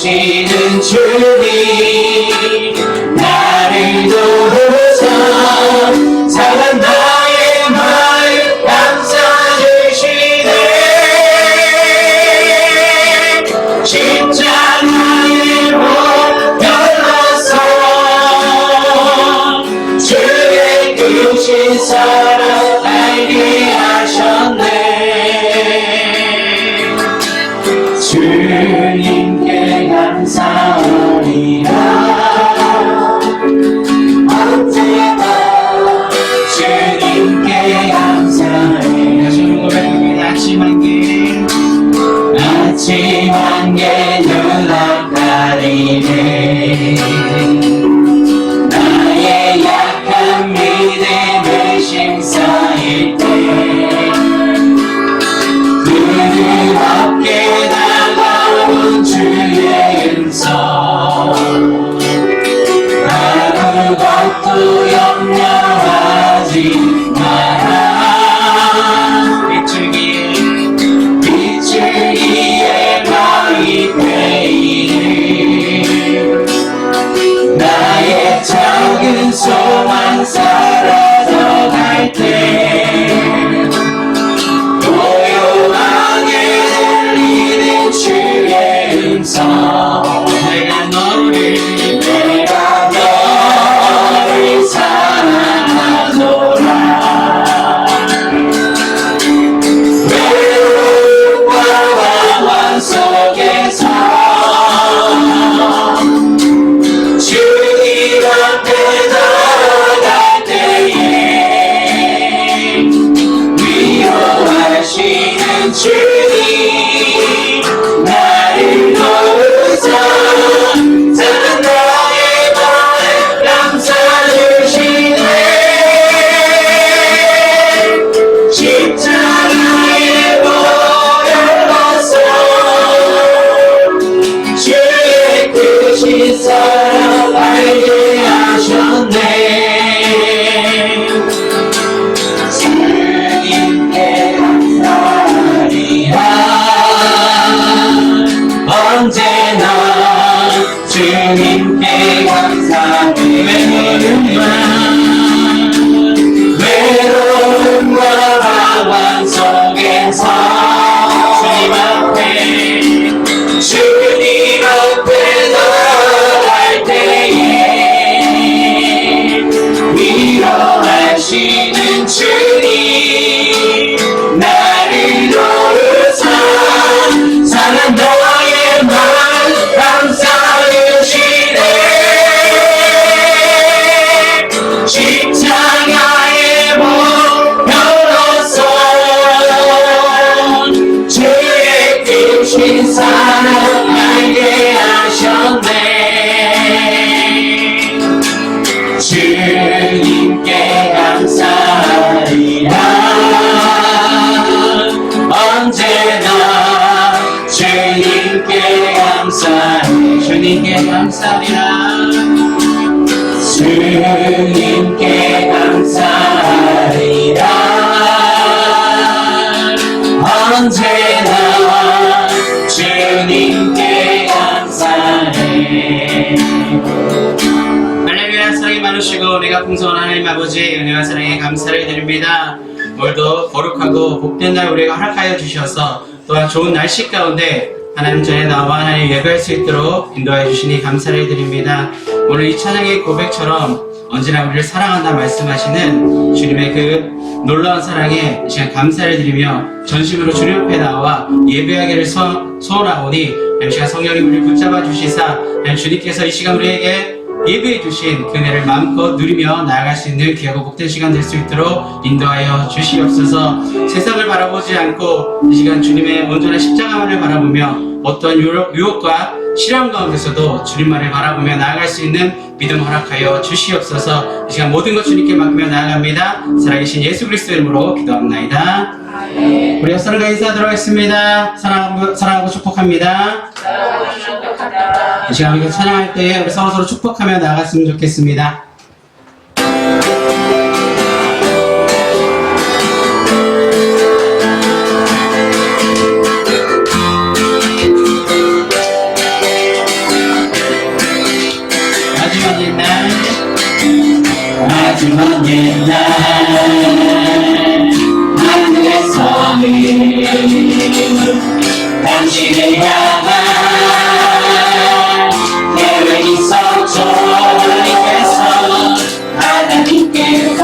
위로하시는 주님 나를 도우사 상한 나의 마음 감싸주시네 십자가의 못 열어서 주의 크신 사랑 알게 하셨네 주님께 감사하리라 언제나 주님께 감사해 다시 한번 고백합니다 아침 한개 눈앞가리네 나의 약한 믿음을 심사일 때 그늘 없게 다가온 주의 음성 아무것도 염려하지 마라 비추기에 마이 베이를 나의 작은 소망 사라져갈 때 고요하게 들리는 주의 음성 내가 너를 사랑하노라 외로움과 방황 속에서 주님 앞에 나아갈 때에 위로하시는 주님 나를 도우사 작은 나의 마음 감싸주시네 십자가의 못 열어서 주의 크신 사랑 알게 하셨네 주님께 감사하리라 언제나 주님께 감사해 외로움과 방황 속에서 주님 앞에 나아갈 때에 위로하시는 주님 나를 도우사 상한 나의 마음 감싸주시네 십자가의 못 열어서 주의 크신 사랑 알게 하셨네 주님께 감사하리라 언제나 주님께 감사해 주님께 감사하리라 주님께 감사하리라 언제나 주님께 감사해 할렐루야 사랑이 많으시고 은혜가 풍성한 하나님 아버지 은혜와 사랑에 감사를 드립니다 오늘도 거룩하고 복된 날 우리가 허락하여 주셔서 또한 좋은 날씨 가운데 하나님 전에 나와 하나님 예배할 수 있도록 인도하여 주시니 감사를 드립니다 오늘 이 찬양의 고백처럼 언제나 우리를 사랑한다 말씀하시는 주님의 그 놀라운 사랑에 이 시간 감사를 드리며 전심으로 주님 앞에 나와 예배하기를 소원하오니 이 시간 성령님 우리를 붙잡아 주시사 주님께서 이 시간 우리에게 예배해 주신 그 은혜를 마음껏 누리며 나아갈 수 있는 귀하고 복된 시간 될 수 있도록 인도하여 주시옵소서 세상을 바라보지 않고 이 시간 주님의 온전한 십자가만을 바라보며 어떠한 유혹과 시련 가운데서도 주님만을 바라보며 나아갈 수 있는 믿음 허락하여 주시옵소서 이 시간 모든 것 주님께 맡기며 나아갑니다 살아계신 예수 그리스도 이름으로 기도합나이다 우리 옆사람과 인사하도록 하겠습니다 사랑하고 축복합니다 이 시간 우리가 찬양할 때 우리 서로 축복하며 나아갔으면 좋겠습니다. 옛날 하늘에서는 당신을 향한 계획이 있었죠. 하나님께서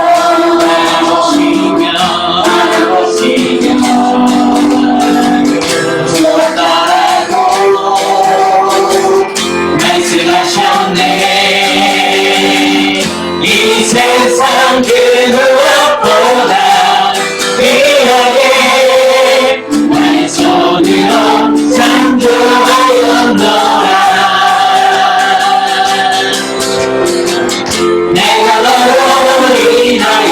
바라보시며 주었더라고 말씀하셨네. 이 세상 그 무엇보다 귀하게 나의 손으로 창조하였노라. 내가 너로 인하여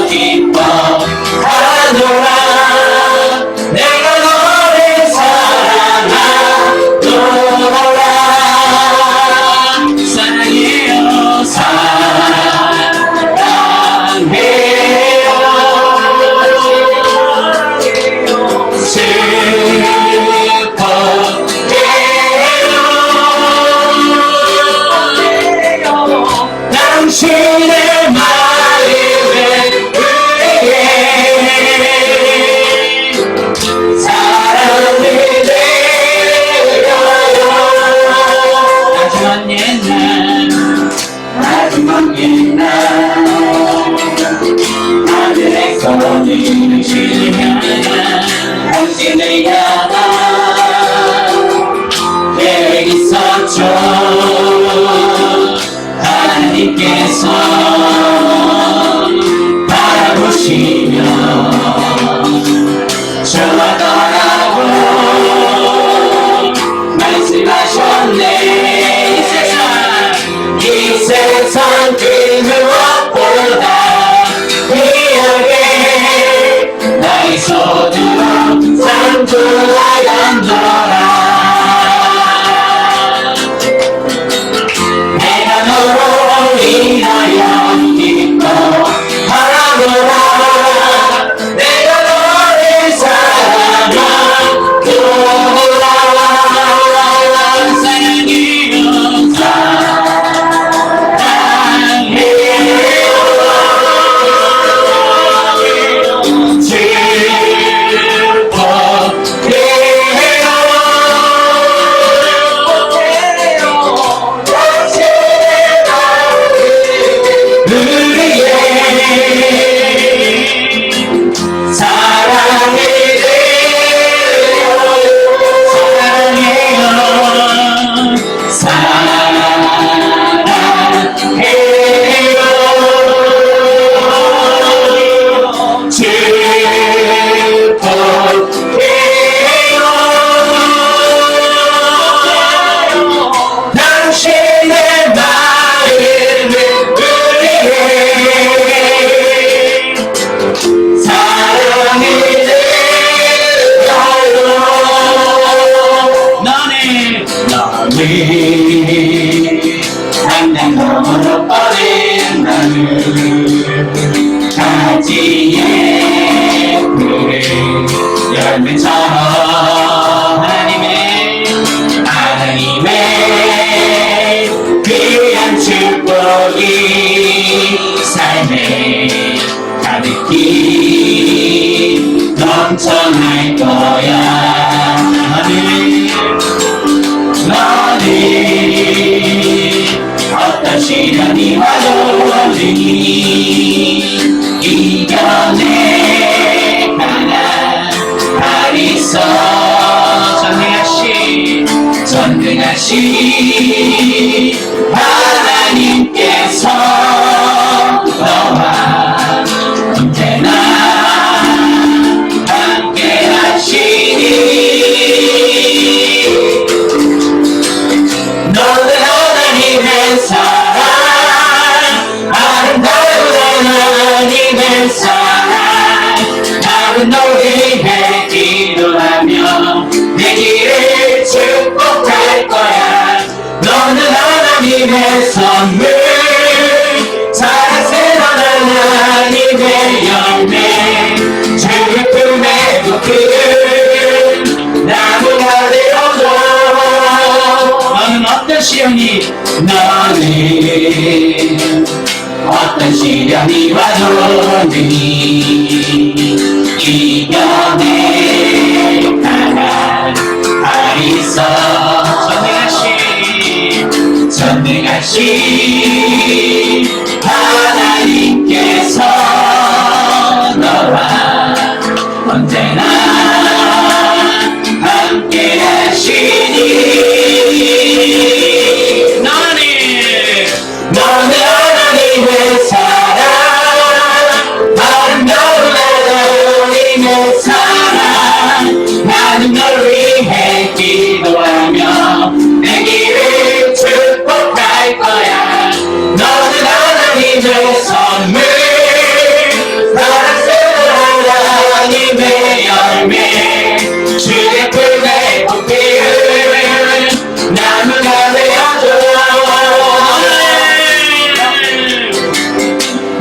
기뻐하노라. 내가 너를 사랑하노라. 사랑해요 당신의 마음에 우리에게 사랑을 드려요. 마지막 옛날 하늘에서는 당신을 향한 당신을 향한 계획 있었죠. 하나님께서 바라보시며 주었더라고 말씀하셨네. 이 세상 그 무엇보다 귀하게 나의 손으로 창조하였노라. 내가 너로 인하여 기뻐하노라. 내가 너를 사랑하노라. 사랑해요 당장으로 뻗은 나는 가지의 푸른 열매처럼 하나님의 귀한 축복이 삶에 가득히 넘쳐날 거야. 너는 어떤 시련이 와도 이겨내 가나 하리서 전능하신 하나님께서 너와 언제나 함께 하시니 너는 하나님의 사랑 아름다운 하나님의 사랑 나는 너를 위해 기도하며 내 길을 축복할 거야. 너는 하나님의 선물 사랑스러운 하나님의 열매 주의 품에 묻힌 나무가 되어줘. 너는 어떤 시련이 너는 어떤 시련이 와도 능히 이겨낼 하나님 전능하신 하나님께서 너와 언제나 함께 하시니 너는 하나님의 사랑 아름다운 하나님의 사랑 나는 널 위해 기도하며 내 길을 축복할 거야 너는 하나님의 선물 사랑스러운 하나님의 열매 주의 품에 꽃피울 나무가 되어줘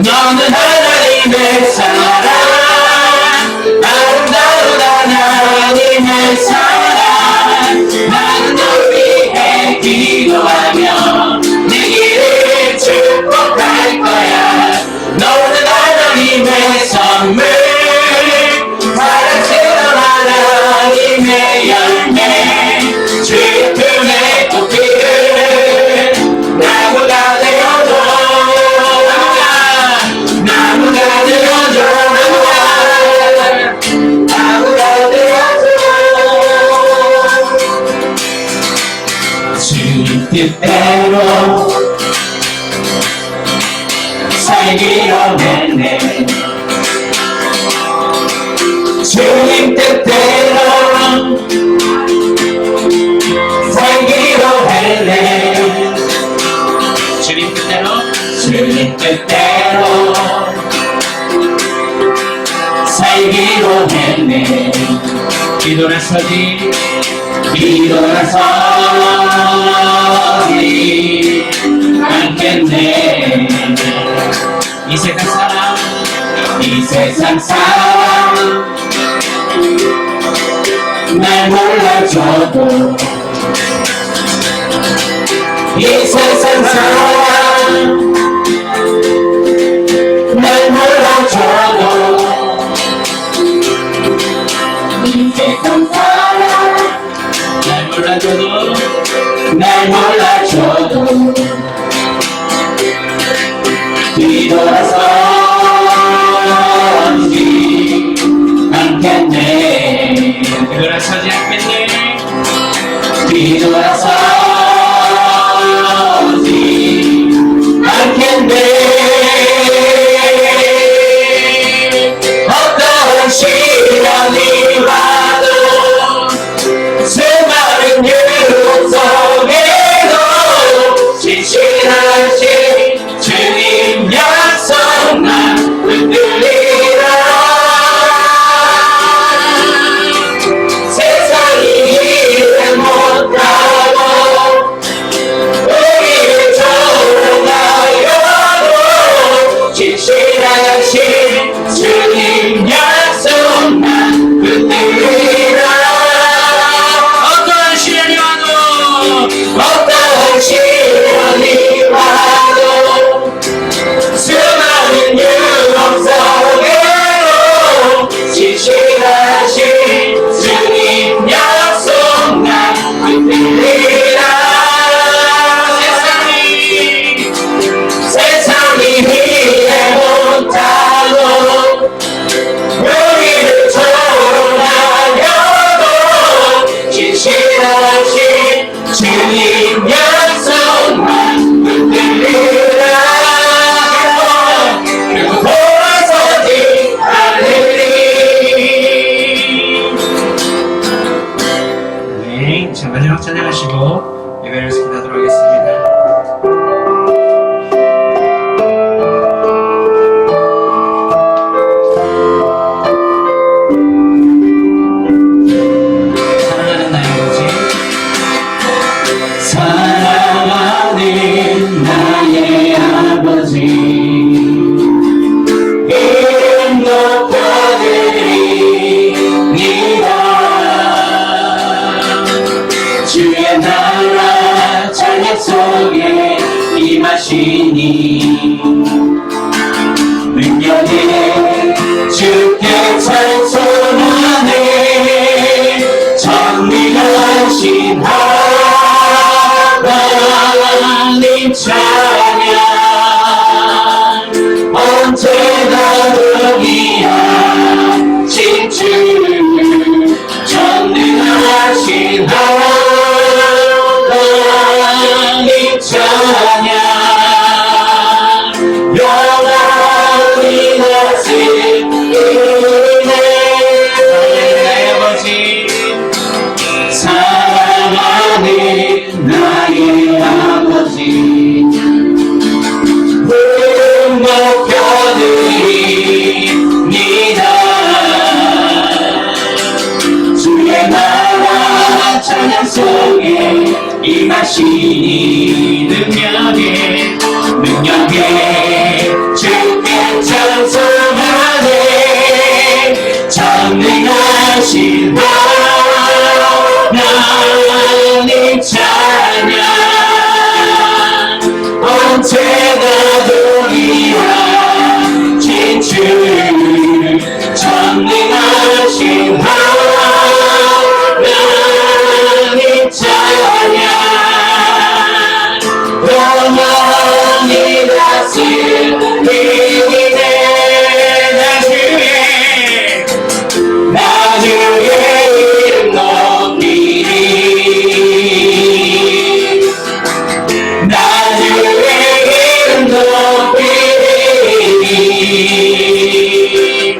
너는 하나님의 사랑 아름다운 하나님의 사랑 나는 널 위해 기도하며 내 길을 축복할 거야 너는 하나님의 선물 사랑스러운 하나님의 열매 주의 품에 꽃피울 나무가 되어줘 나무가 되어줘 나무가 되어줘 주님 뜻대로 살기로 했네 주님 뜻대로 살기로 했네 주님 뜻대로 살기로 했네 기도라서지 않겠네 이 세상 사람 날 몰라줘도 이 세상 사람 날 몰라줘도 이 세상 사람 날 몰라줘도 뒤돌아서지 않겠네 뒤돌아서지 않겠네 뒤돌아서지 않겠네 어떤 시련이 와도 수많은 유혹 속에도 진실하신 주님 약속 난 흔들리라 세상이 이해 못하고 우리를 조롱하여도 진실하신 주님 약속 난 흔들리라 어떠한 시련이 와도 수많은 유혹 속에도 진실하신 주님 약속 난 흔들리라 세상이 이해 못하고 우리를 조롱하여도 진실하신 주님 약속 난 흔들리라 그리고 돌아서지 않으리 네, 자 마지막 찬양하시고 예배를 시작하도록 하겠습니다 사랑하는 나의 아버지 사랑하는 나의 아버지 이름 높여드립니다 주의 나라 찬양 속에 임하시니 능력에 주께 찬송하네 정리하신 하나님 찬양 언제나 위한 진주 전능하신 하나님 찬양 영원히 다스리네 나의 아버지 사랑하는 나의 아버지 높여드립니다 주의 나라 찬양 속에 임하시니 능력에 주께 찬송하네 전능하신 하나님 찬양 언제나 동일한 진주 전능하신 하나님 찬양 영원히 다스리네 나 주의 이름 높이리 나 주의 이름 높이리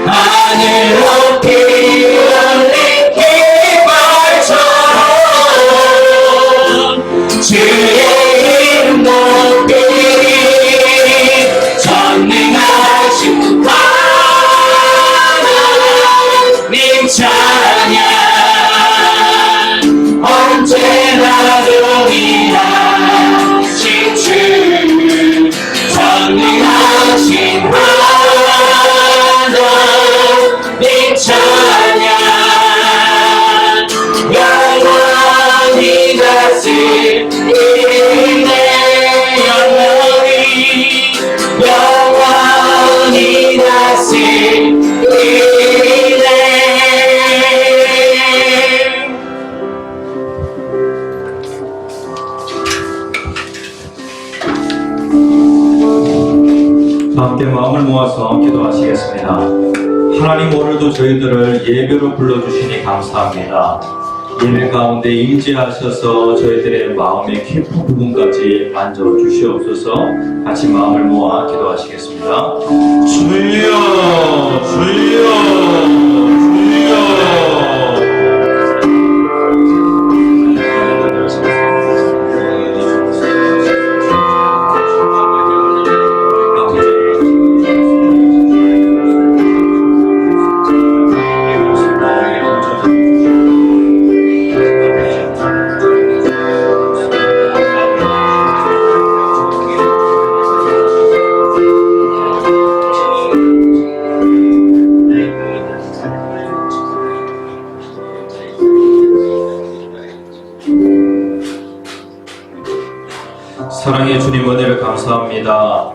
하늘 높이 올린 깃발처럼 주의 이름 높이리 전능하신 하나님 찬양 언제나 동일한 진주 전능하신 하나님 찬양 영원히 다스리네 영원히 다스리네 함께 마음을 모아서 기도하시겠습니다. 하나님 오늘도 저희들을 예배로 불러주시니 감사합니다. 예배 가운데 임재하셔서 저희들의 마음의 깊은 부분까지 만져주시옵소서. 같이 마음을 모아 기도하시겠습니다. 주여 주여 주여 사랑의 주님 은혜를 감사합니다.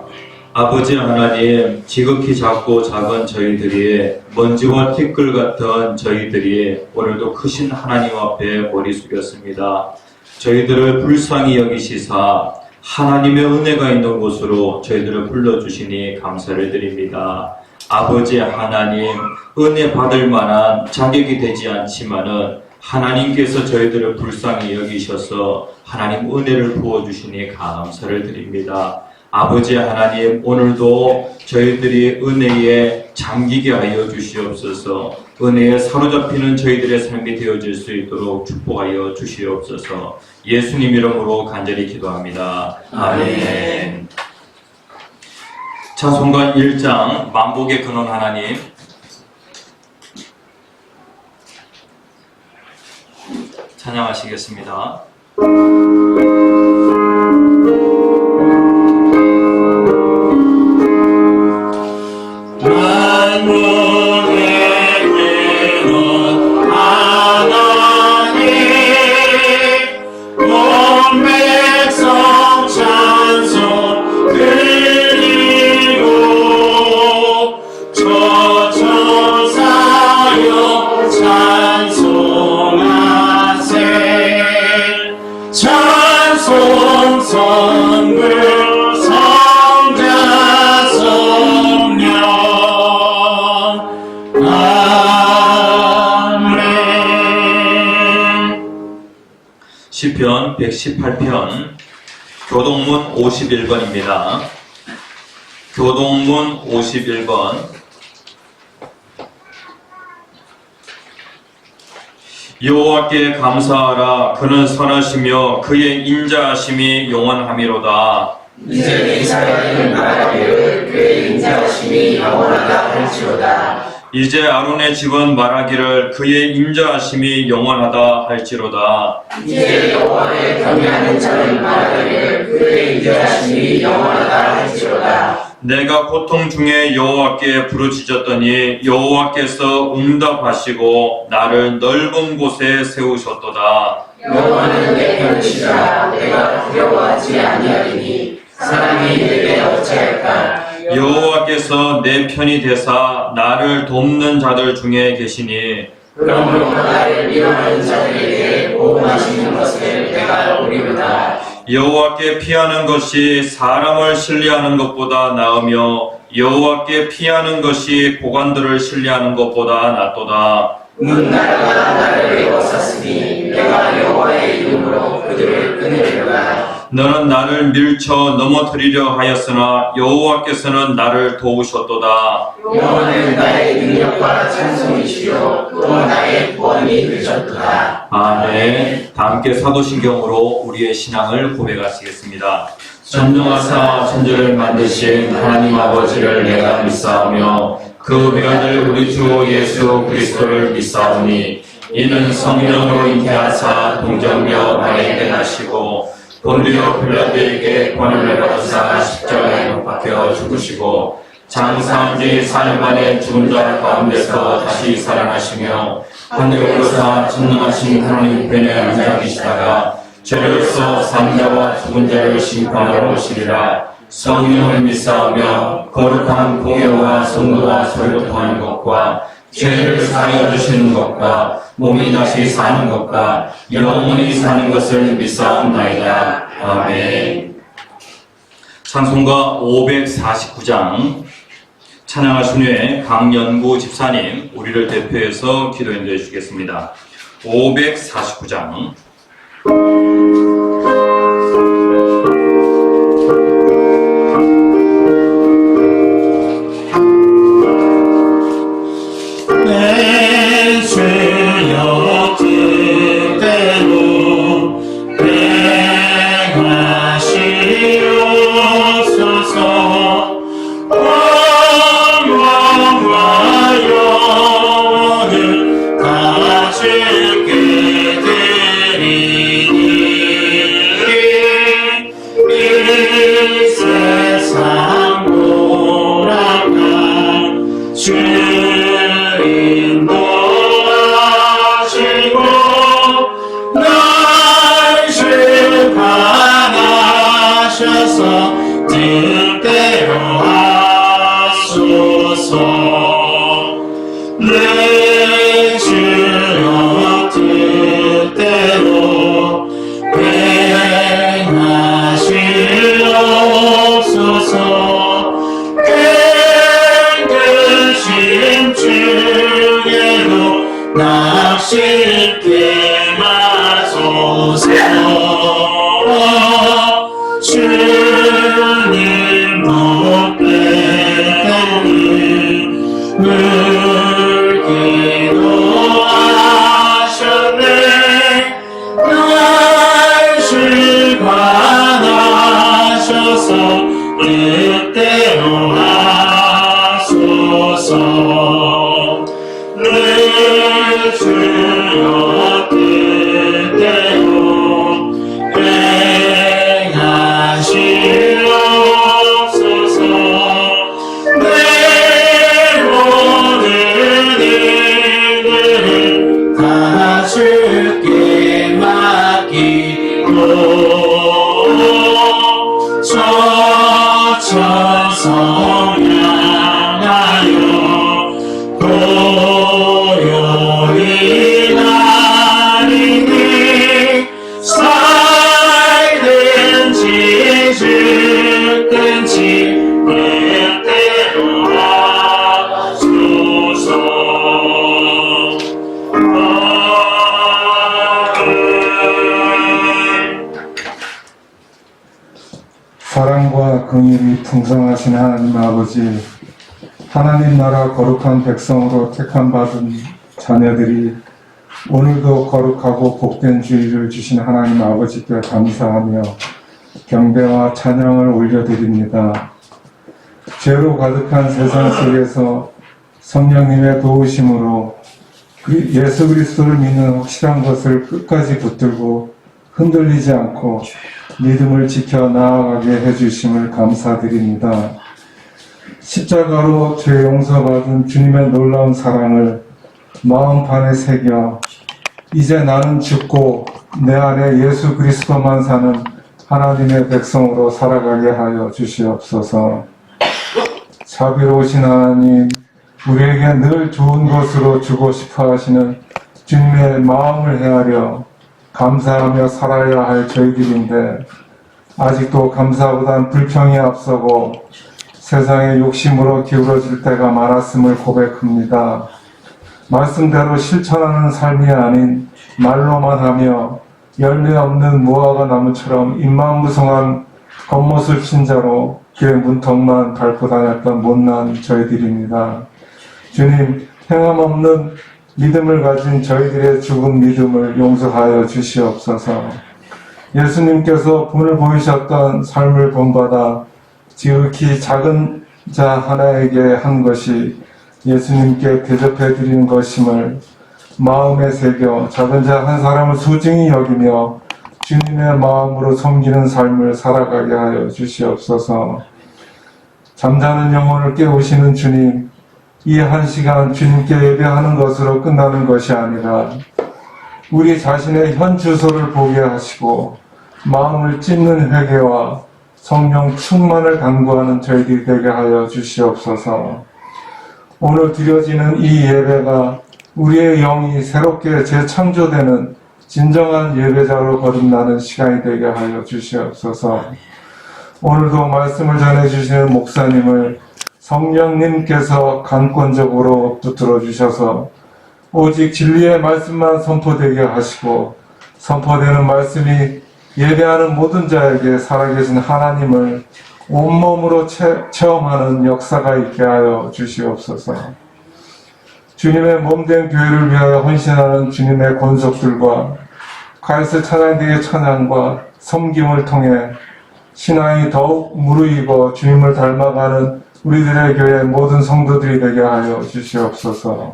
아버지 하나님, 지극히 작고 작은 저희들이 먼지와 티끌 같은 저희들이 오늘도 크신 하나님 앞에 머리 숙였습니다. 저희들을 불쌍히 여기시사 하나님의 은혜가 있는 곳으로 저희들을 불러주시니 감사를 드립니다. 아버지 하나님, 은혜 받을 만한 자격이 되지 않지만은 하나님께서 저희들을 불쌍히 여기셔서 하나님 은혜를 부어주시니 감사를 드립니다. 아버지 하나님, 오늘도 저희들이 은혜에 잠기게 하여 주시옵소서. 은혜에 사로잡히는 저희들의 삶이 되어질 수 있도록 축복하여 주시옵소서. 예수님 이름으로 간절히 기도합니다. 아멘. 찬송가 1장 만복의 근원 하나님, 찬양하시겠습니다. 온 백성 찬양 성성불 성자 성령 아멘. 시편 118편 교동문 51번입니다. 교동문 51번. 여호와께 감사하라. 그는 선하시며 그의 인자하심이 영원하미로다. 이제 이스라엘은 말하기를 그의 인자하심이 영원하다 할지로다. 이제 아론의 집은 말하기를 그의 인자하심이 영원하다 할지로다. 이제 여호와를 경외하는 자는 말하기를 그의 인자하심이 영원하다 할지로다. 내가 고통 중에 여호와께 부르짖었더니 여호와께서 응답하시고 나를 넓은 곳에 세우셨도다. 여호와는 내 편이시라. 내가 두려워하지 아니하리니 사람이 내게 어찌할까. 여호와께서 내 편이 되사 나를 돕는 자들 중에 계시니 그러므로 나를 미워하는 자들에게 보호하시는 것을 내가 모르리로다. 여호와께 피하는 것이 사람을 신뢰하는 것보다 나으며 여호와께 피하는 것이 고관들을 신뢰하는 것보다 낫도다. 문나라가 나를 에워쌌으니 내가 여호와의 이름으로 그들을 끊으리로다. 너는 나를 밀쳐 넘어뜨리려 하였으나 여호와께서는 나를 도우셨도다. 여호와는 나의 능력과 찬송이시요 또 나의 구원이 되셨도다. 아멘. 다 함께 사도신경으로 우리의 신앙을 고백하시겠습니다. 전능하사 천지를 만드신 하나님 아버지를 내가 믿사오며 그 외아들 우리 주 예수 그리스도를 믿사오니 이는 성령으로 잉태하사 동정녀 마리아에게 나시고 본디오 빌라도에게 권한을 받으사 십자가에 못 박혀 죽으시고 장사한 지 4년 만에 죽은 자 가운데서 다시 살아나시며 하늘에 오르사 전능하신 하나님 편에 앉아 계시다가 죄로서 산자와 죽은 자를 심판하러 오시리라. 성령을 믿사오며 거룩한 공예와 성도와 설교통하는 것과 죄를 사하여 주시는 것과 몸이 다시 사는 것과 영원히 사는 것을 믿사옵나이다. 아멘. 찬송가 549장 찬양하신 후에 강연구 집사님 우리를 대표해서 기도 인도해 주시겠습니다. 549장 내 죄여 뜻대로 행하시옵소서. 영광과 영원을 다 주께 드리니 이 세상 돌아가 주인 도와시고 날 심판하셔서 뜻대로 하소서. 내 주여 뜻대로 행하시옵소서. 깨끗신 주께로 납시게 마소서. 주님 높겠더니 늘 기도하셨네. 날 실관하셔서 뜻대로 하소서. 내 주여 뜻대로 사랑과 긍휼이 풍성하신 하나님 아버지, 하나님 나라 거룩한 백성으로 택함받은 자녀들이 오늘도 거룩하고 복된 주일을 주신 하나님 아버지께 감사하며 경배와 찬양을 올려드립니다. 죄로 가득한 세상 속에서 성령님의 도우심으로 예수 그리스도를 믿는 확실한 것을 끝까지 붙들고 흔들리지 않고 믿음을 지켜 나아가게 해주심을 감사드립니다. 십자가로 죄 용서받은 주님의 놀라운 사랑을 마음판에 새겨 이제 나는 죽고 내 안에 예수 그리스도만 사는 하나님의 백성으로 살아가게 하여 주시옵소서. 자비로우신 하나님, 우리에게 늘 좋은 것으로 주고 싶어 하시는 주님의 마음을 헤아려 감사하며 살아야 할 저희들인데 아직도 감사보단 불평이 앞서고 세상의 욕심으로 기울어질 때가 많았음을 고백합니다. 말씀대로 실천하는 삶이 아닌 말로만 하며 열매 없는 무화과 나무처럼 입만무성한 겉모습 신자로 교회 문턱만 밟고 다녔던 못난 저희들입니다. 주님, 행함 없는 믿음을 가진 저희들의 죽은 믿음을 용서하여 주시옵소서. 예수님께서 분을 보이셨던 삶을 본받아 지극히 작은 자 하나에게 한 것이 예수님께 대접해 드리는 것임을 마음에 새겨 작은 자 한 사람을 소중히 여기며 주님의 마음으로 섬기는 삶을 살아가게 하여 주시옵소서. 잠자는 영혼을 깨우시는 주님, 이 한 시간 주님께 예배하는 것으로 끝나는 것이 아니라 우리 자신의 현 주소를 보게 하시고 마음을 찢는 회개와 성령 충만을 간구하는 저희들이 되게 하여 주시옵소서. 오늘 드려지는 이 예배가 우리의 영이 새롭게 재창조되는 진정한 예배자로 거듭나는 시간이 되게 하여 주시옵소서. 오늘도 말씀을 전해주시는 목사님을 성령님께서 간권적으로 붙들어 주셔서 오직 진리의 말씀만 선포되게 하시고 선포되는 말씀이 예배하는 모든 자에게 살아계신 하나님을 온몸으로 체험하는 역사가 있게 하여 주시옵소서. 주님의 몸된 교회를 위하여 헌신하는 주님의 권속들과 가이스 찬양대의 찬양과 섬김을 통해 신앙이 더욱 무르익어 주님을 닮아가는 우리들의 교회 모든 성도들이 되게 하여 주시옵소서.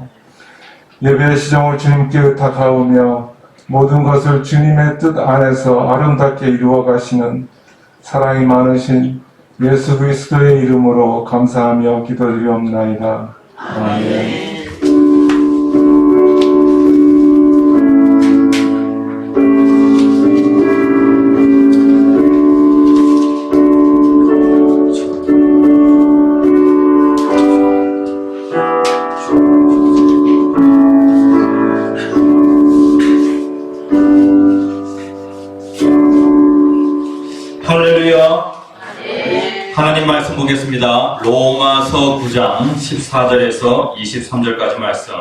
예배의 시정을 주님께 의탁하오며 모든 것을 주님의 뜻 안에서 아름답게 이루어 가시는 사랑이 많으신 예수 그리스도의 이름으로 감사하며 기도드리옵나이다. 아멘. 할렐루야. 하나님 말씀 보겠습니다. 로마서 9장 14절에서 23절까지 말씀.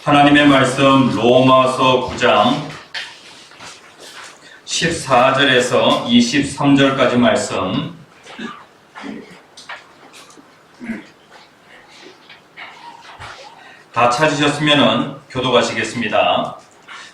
하나님의 말씀 로마서 9장 14절에서 23절까지 말씀. 다 찾으셨으면 교독하시겠습니다.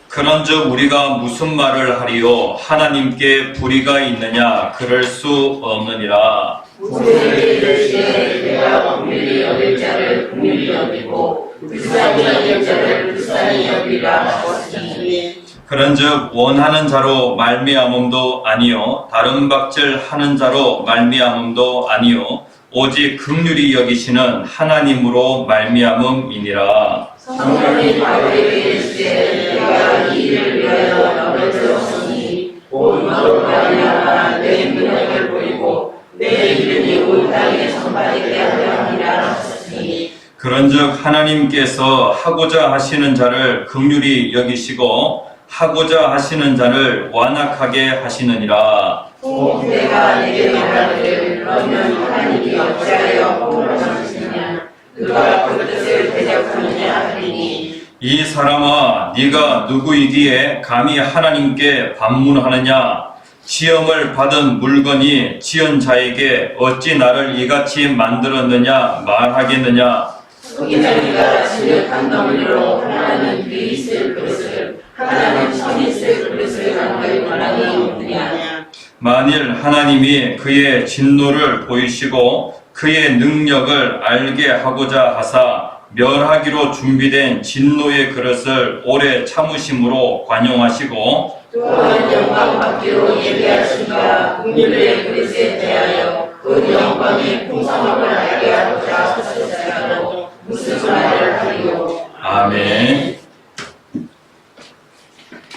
그런즉 우리가 무슨 말을 하리요? 하나님께 불의가 있느냐? 그럴 수 없느니라. 우리를 이르시되 내가 긍휼히 여길 자를 긍휼히 여기고 불쌍히 여길 자를 불쌍히 여기라 하시니 그런즉 원하는 자로 말미암음도 아니요 다른 박질 하는 자로 말미암음도 아니요 오직 긍휼히 여기시는 하나님으로 말미암음이니라. 성령이 바울에게 이르시되 내가 이 일을 위하여 너를 들었으니 곧 너로 말미암아 내 능력을 보이고 내 이름이 온 땅에 선발되게 하려 함이라 하셨으니 그런즉 하나님께서 하고자 하시는 자를 긍휼히 여기시고 하고자 하시는 자를 완악하게 하시느니라. 또 내가 내게 말하기를 그러면 하나님이 어찌하여 법을 정하시느냐 그가 그 뜻을 대적하느냐 하리니 이 사람아, 네가 누구이기에 감히 하나님께 반문하느냐? 시험을 받은 물건이 지은 자에게 어찌 나를 이같이 만들었느냐 말하겠느냐? 토기장이가 진흙한 덩어리로 하나는 비 있을 그릇을 하나는 천 있을 그릇을 만들 권한이 없느냐? 만일 하나님이 그의 진노를 보이시고 그의 능력을 알게 하고자 하사 멸하기로 준비된 진노의 그릇을 오래 참으심으로 관용하시고 또한 영광 받기로 예비하신가 긍휼의 그릇에 대하여 그 영광의 풍성함을 알게 하고자 하셨으므로 무슨 말을 하리요. 아멘.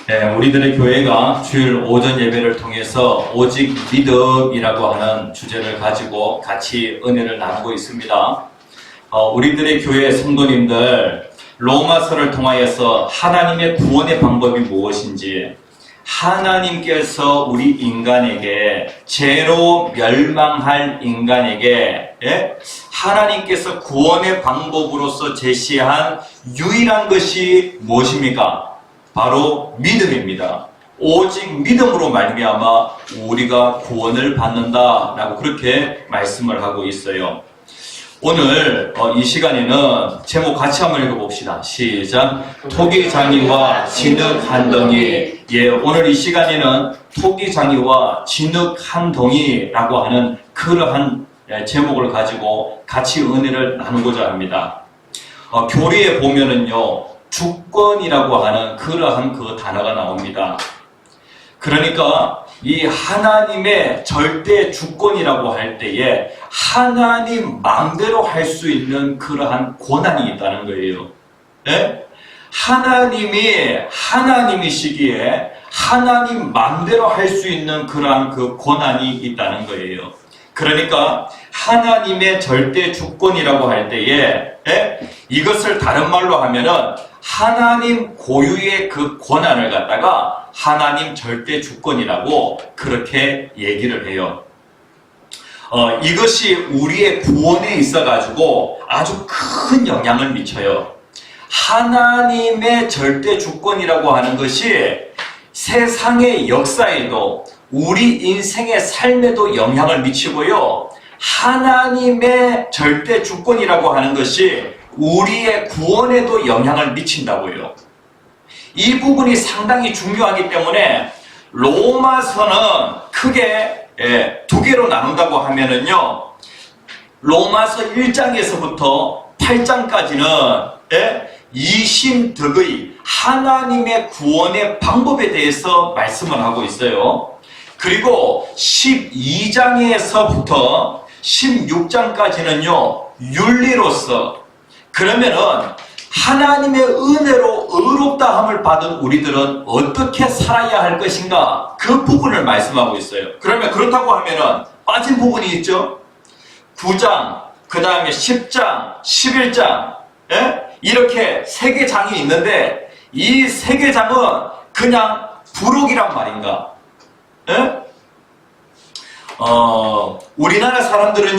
네, 우리들의 교회가 주일 오전 예배를 통해서 오직 믿음이라고 하는 주제를 가지고 같이 은혜를 나누고 있습니다. 우리들의 교회 성도님들, 로마서를 통하여서 하나님의 구원의 방법이 무엇인지, 하나님께서 우리 인간에게, 죄로 멸망할 인간에게 하나님께서 구원의 방법으로서 제시한 유일한 것이 무엇입니까? 바로 믿음입니다. 오직 믿음으로 말미암아 우리가 구원을 받는다라고 그렇게 말씀을 하고 있어요. 오늘 이 시간에는 제목 같이 한번 읽어봅시다. 시작. 토기장이와 진흙 한 덩이. 예, 오늘 이 시간에는 토기장이와 진흙 한 덩이라고 하는 그러한 제목을 가지고 같이 은혜를 나누고자 합니다. 교리에 보면은요, 주권이라고 하는 그러한 그 단어가 나옵니다. 그러니까 이 하나님의 절대 주권이라고 할 때에 하나님 마음대로 할 수 있는 그러한 권한이 있다는 거예요. 네? 하나님이 하나님이시기에 하나님 마음대로 할 수 있는 그러한 그 권한이 있다는 거예요. 그러니까 하나님의 절대 주권이라고 할 때에 이것을 다른 말로 하면은 하나님 고유의 그 권한을 갖다가 하나님 절대 주권이라고 그렇게 얘기를 해요. 이것이 우리의 구원에 있어가지고 아주 큰 영향을 미쳐요. 하나님의 절대 주권이라고 하는 것이 세상의 역사에도 우리 인생의 삶에도 영향을 미치고요. 하나님의 절대 주권이라고 하는 것이 우리의 구원에도 영향을 미친다고요. 이 부분이 상당히 중요하기 때문에 로마서는 크게 두 개로 나눈다고 하면은요, 로마서 1장에서부터 8장까지는 이심덕의 하나님의 구원의 방법에 대해서 말씀을 하고 있어요. 그리고 12장에서부터 16장까지는요, 윤리로서, 그러면은 하나님의 은혜로 의롭다함을 받은 우리들은 어떻게 살아야 할 것인가, 그 부분을 말씀하고 있어요. 그러면 그렇다고 하면은 빠진 부분이 있죠. 9장, 그 다음에 10장, 11장, 이렇게 3개 장이 있는데 이 3개 장은 그냥 부록이란 말인가? 우리나라 사람들은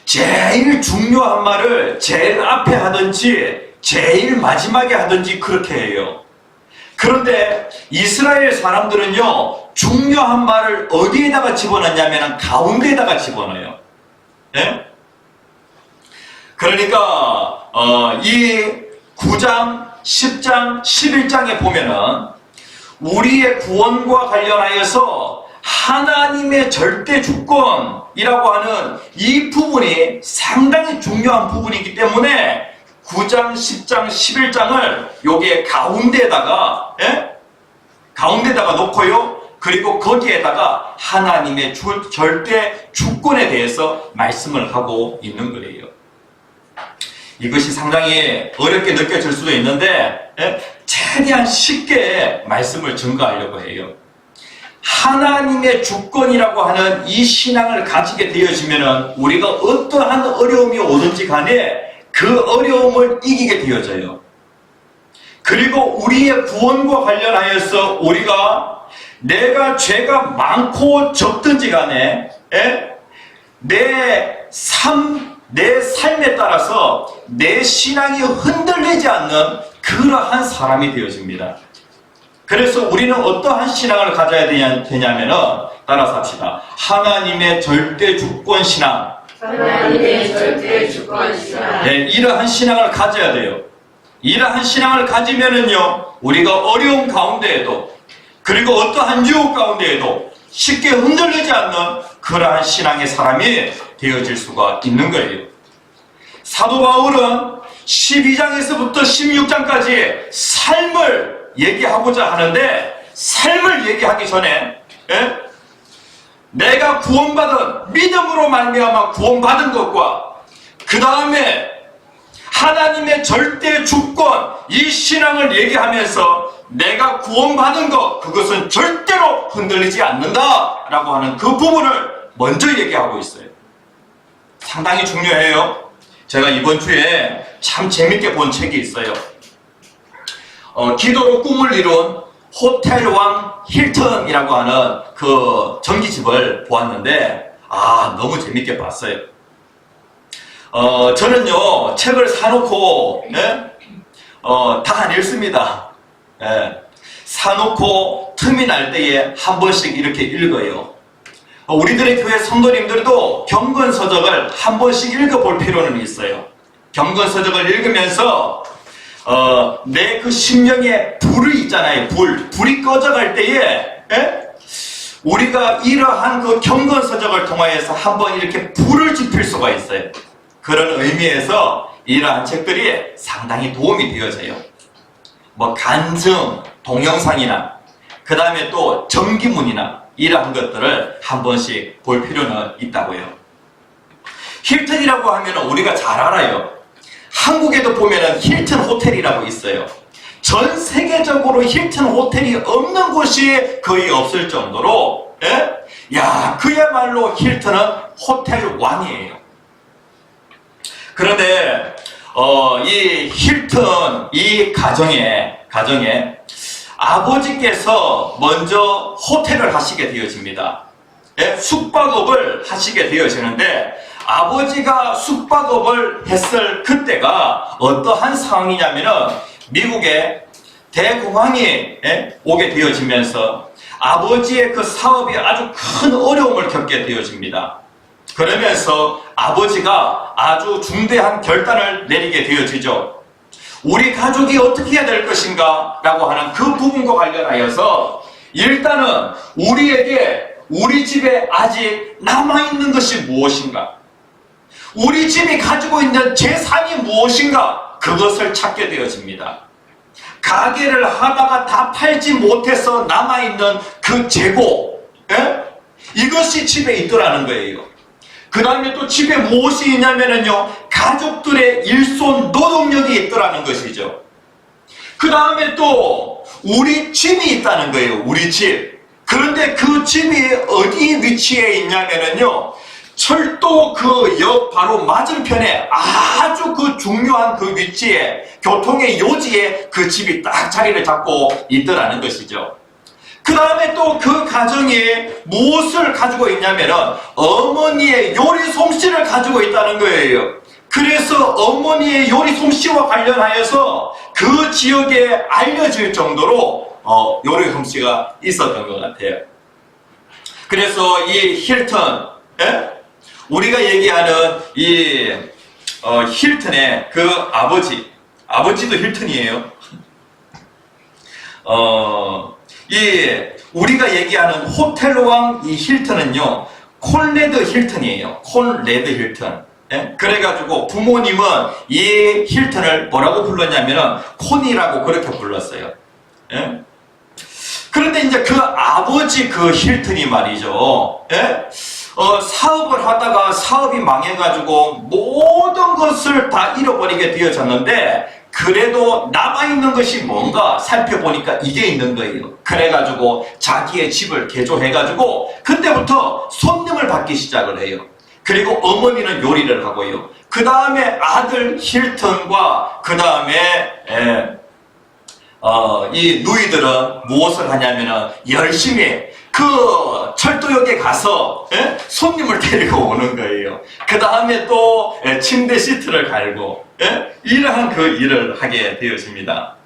제일 중요한 말을 제일 앞에 하든지 제일 마지막에 하든지 그렇게 해요. 그런데 이스라엘 사람들은요, 중요한 말을 어디에다가 집어넣냐면 가운데에다가 집어넣어요. 그러니까 이 9장, 10장, 11장에 보면은 우리의 구원과 관련하여서 하나님의 절대 주권이라고 하는 이 부분이 상당히 중요한 부분이기 때문에 9장, 10장, 11장을 여기에 가운데에다가 놓고요. 그리고 거기에다가 하나님의 절대 주권에 대해서 말씀을 하고 있는 거예요. 이것이 상당히 어렵게 느껴질 수도 있는데 최대한 쉽게 말씀을 증거하려고 해요. 하나님의 주권이라고 하는 이 신앙을 가지게 되어지면 우리가 어떠한 어려움이 오든지 간에 그 어려움을 이기게 되어져요. 그리고 우리의 구원과 관련하여서 우리가 내가 죄가 많고 적든지 간에 내 삶 내 삶에 따라서 내 신앙이 흔들리지 않는 그러한 사람이 되어집니다. 그래서 우리는 어떠한 신앙을 가져야 되냐면은 따라서 합시다. 하나님의 절대 주권 신앙. 하나님의 절대 주권 신앙. 네, 이러한 신앙을 가져야 돼요. 이러한 신앙을 가지면은요, 우리가 어려움 가운데에도, 그리고 어떠한 유혹 가운데에도 쉽게 흔들리지 않는 그러한 신앙의 사람이 되어질 수가 있는 거예요. 사도 바울은 12장에서부터 16장까지 삶을 얘기하고자 하는데, 삶을 얘기하기 전에 내가 구원받은, 믿음으로 말미암아 구원받은 것과 그 다음에 하나님의 절대 주권, 이 신앙을 얘기하면서 내가 구원받은 것, 그것은 절대로 흔들리지 않는다 라고 하는 그 부분을 먼저 얘기하고 있어요. 상당히 중요해요. 제가 이번 주에 참 재밌게 본 책이 있어요. 기도로 꿈을 이룬 호텔왕 힐튼이라고 하는 그 전기집을 보았는데, 너무 재밌게 봤어요. 저는요, 책을 사놓고, 다 안 읽습니다. 사놓고 틈이 날 때에 한 번씩 이렇게 읽어요. 우리들의 교회 성도님들도 경건서적을 한 번씩 읽어볼 필요는 있어요. 경건서적을 읽으면서 내 그 심령에 불이 있잖아요. 불이 꺼져갈 때에 우리가 이러한 그 경건서적을 통하여서 한번 이렇게 불을 지필 수가 있어요. 그런 의미에서 이러한 책들이 상당히 도움이 되어져요. 뭐 간증, 동영상이나 그 다음에 또 전기문이나 이러한 것들을 한 번씩 볼 필요는 있다고요. 힐튼이라고 하면 우리가 잘 알아요. 한국에도 보면은 힐튼 호텔이라고 있어요. 전 세계적으로 힐튼 호텔이 없는 곳이 거의 없을 정도로, 그야말로 힐튼은 호텔 왕이에요. 그런데 이 힐튼 이 가정에 아버지께서 먼저 호텔을 하시게 되어집니다. 숙박업을 하시게 되어지는데, 아버지가 숙박업을 했을 그때가 어떠한 상황이냐면은 미국에 대공황이 오게 되어지면서 아버지의 그 사업이 아주 큰 어려움을 겪게 되어집니다. 그러면서 아버지가 아주 중대한 결단을 내리게 되어지죠. 우리 가족이 어떻게 해야 될 것인가 라고 하는 그 부분과 관련하여서 일단은 우리 집에 아직 남아있는 것이 무엇인가, 우리 집이 가지고 있는 재산이 무엇인가, 그것을 찾게 되어집니다. 가게를 하다가 다 팔지 못해서 남아있는 그 재고, 이것이 집에 있더라는 거예요. 그 다음에 또 집에 무엇이 있냐면요, 가족들의 일손 노동력이 있더라는 것이죠. 그 다음에 또 우리 집이 있다는 거예요. 우리 집. 그런데 그 집이 어디 위치에 있냐면요, 철도 그 역 바로 맞은편에 아주 그 중요한 그 위치에, 교통의 요지에 그 집이 딱 자리를 잡고 있더라는 것이죠. 그 다음에 또 그 가정이 무엇을 가지고 있냐면은 어머니의 요리 솜씨를 가지고 있다는 거예요. 그래서 어머니의 요리 솜씨와 관련하여서 그 지역에 알려질 정도로 요리 솜씨가 있었던 것 같아요. 그래서 이 힐튼, 우리가 얘기하는 이 힐튼의 그 아버지도 힐튼이에요. 우리가 얘기하는 호텔왕 이 힐튼은요, 콘레드 힐튼이에요. 콘레드 힐튼. 그래가지고 부모님은 이 힐튼을 뭐라고 불렀냐면은 콘이라고 그렇게 불렀어요. 그런데 이제 그 아버지 그 힐튼이 말이죠. 사업을 하다가 사업이 망해가지고 모든 것을 다 잃어버리게 되어졌는데, 그래도 남아있는 것이 뭔가 살펴보니까 이게 있는 거예요. 그래가지고 자기의 집을 개조해가지고 그때부터 손님을 받기 시작을 해요. 그리고 어머니는 요리를 하고요. 그 다음에 아들 힐튼과 그 다음에 이 누이들은 무엇을 하냐면은 열심히 그 철도역에 가서 손님을 데리고 오는 거예요. 그 다음에 또 침대 시트를 갈고 이러한 그 일을 하게 되어집니다.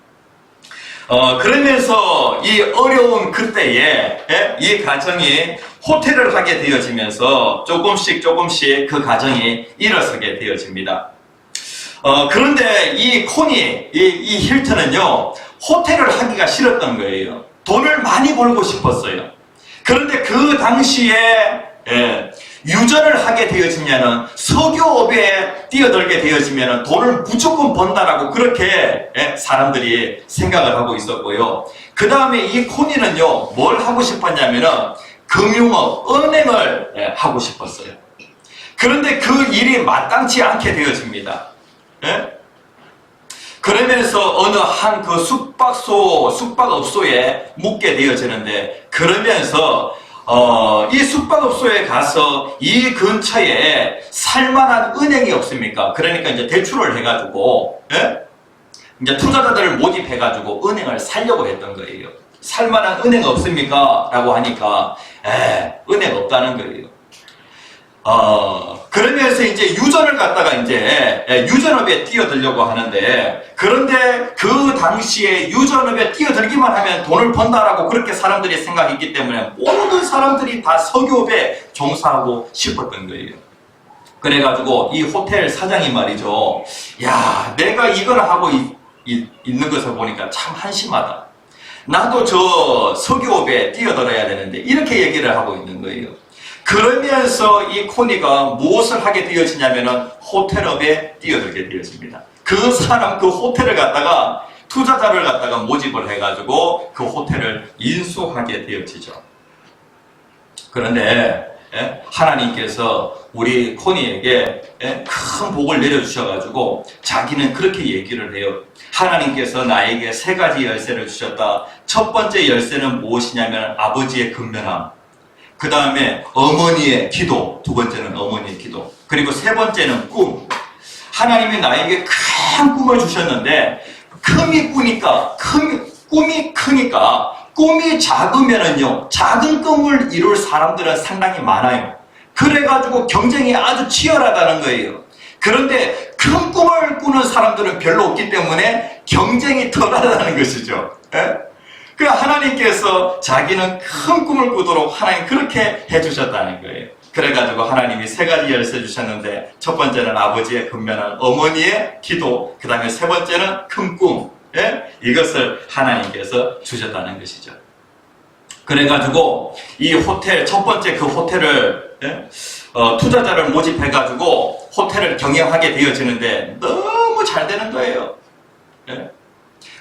그러면서 이 어려운 그때에 이 가정이 호텔을 하게 되어지면서 조금씩 그 가정이 일어서게 되어집니다. 그런데 이 코니, 이 힐튼은요, 호텔을 하기가 싫었던 거예요. 돈을 많이 벌고 싶었어요. 그런데 그 당시에 유전을 하게 되어지면은 석유업에 뛰어들게 되어지면은 돈을 무조건 번다라고 그렇게 사람들이 생각을 하고 있었고요. 그 다음에 이 코니는요, 뭘 하고 싶었냐면은 금융업, 은행을 하고 싶었어요. 그런데 그 일이 마땅치 않게 되어집니다. 그러면서 어느 한 그 숙박업소에 묵게 되어지는데, 그러면서 이 숙박업소에 가서 이 근처에 살만한 은행이 없습니까? 그러니까 이제 대출을 해가지고 이제 투자자들을 모집해가지고 은행을 살려고 했던 거예요. 살만한 은행 없습니까? 라고 하니까 은행 없다는 거예요. 그러면서 이제 유전을 갖다가 이제 유전업에 뛰어들려고 하는데, 그런데 그 당시에 유전업에 뛰어들기만 하면 돈을 번다라고 그렇게 사람들이 생각했기 때문에 모든 사람들이 다 석유업에 종사하고 싶었던 거예요. 그래가지고 이 호텔 사장이 말이죠. 야, 내가 이걸 하고 있는 것을 보니까 참 한심하다. 나도 저 석유업에 뛰어들어야 되는데, 이렇게 얘기를 하고 있는 거예요. 그러면서 이 코니가 무엇을 하게 되어지냐면은 호텔업에 뛰어들게 되어집니다. 그 호텔을 갖다가 투자자를 갖다가 모집을 해가지고 그 호텔을 인수하게 되어지죠. 그런데 하나님께서 우리 코니에게 큰 복을 내려주셔가지고 자기는 그렇게 얘기를 해요. 하나님께서 나에게 3가지 열쇠를 주셨다. 첫 번째 열쇠는 무엇이냐면 아버지의 근면함, 그 다음에 어머니의 기도, 2번째는 어머니의 기도, 그리고 3번째는 꿈. 하나님이 나에게 큰 꿈을 주셨는데 꿈이 크니까 꿈이 작으면은요, 작은 꿈을 이룰 사람들은 상당히 많아요. 그래가지고 경쟁이 아주 치열하다는 거예요. 그런데 큰 꿈을 꾸는 사람들은 별로 없기 때문에 경쟁이 덜하다는 것이죠. 그 하나님께서 자기는 큰 꿈을 꾸도록 하나님 그렇게 해주셨다는 거예요. 그래가지고 하나님이 3가지 열쇠 주셨는데, 첫 번째는 아버지의 근면한 어머니의 기도, 그 다음에 3번째는 큰 꿈, 이것을 하나님께서 주셨다는 것이죠. 그래가지고 이 호텔, 첫 번째 그 호텔을 투자자를 모집해가지고 호텔을 경영하게 되어지는데 너무 잘 되는 거예요.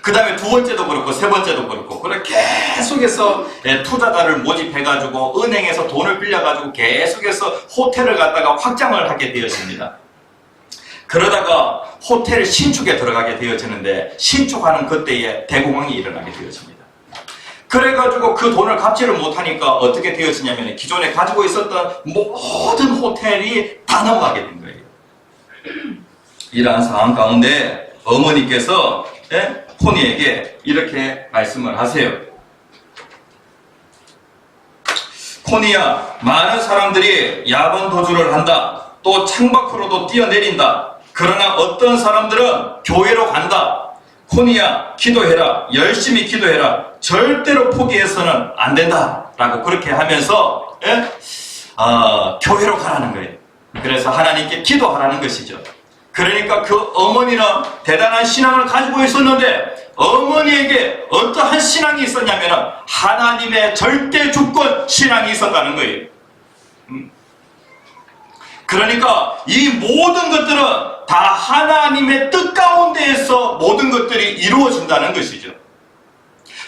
그 다음에 2번째도 그렇고 3번째도 그렇고, 그렇게 계속해서 투자자를 모집해가지고 은행에서 돈을 빌려가지고 계속해서 호텔을 갖다가 확장을 하게 되어집니다. 그러다가 호텔 신축에 들어가게 되어지는데, 신축하는 그때에 대공황이 일어나게 되어집니다. 그래가지고 그 돈을 갚지를 못하니까 어떻게 되어지냐면, 기존에 가지고 있었던 모든 호텔이 다 넘어가게 된 거예요. 이러한 상황 가운데 어머니께서 코니에게 이렇게 말씀을 하세요. 코니야, 많은 사람들이 야반 도주를 한다. 또 창밖으로도 뛰어내린다. 그러나 어떤 사람들은 교회로 간다. 코니야, 기도해라. 열심히 기도해라. 절대로 포기해서는 안 된다. 라고 그렇게 하면서 교회로 가라는 거예요. 그래서 하나님께 기도하라는 것이죠. 그러니까 그 어머니는 대단한 신앙을 가지고 있었는데, 어머니에게 어떠한 신앙이 있었냐면 하나님의 절대 주권 신앙이 있었다는 거예요. 그러니까 이 모든 것들은 다 하나님의 뜻 가운데에서 모든 것들이 이루어진다는 것이죠.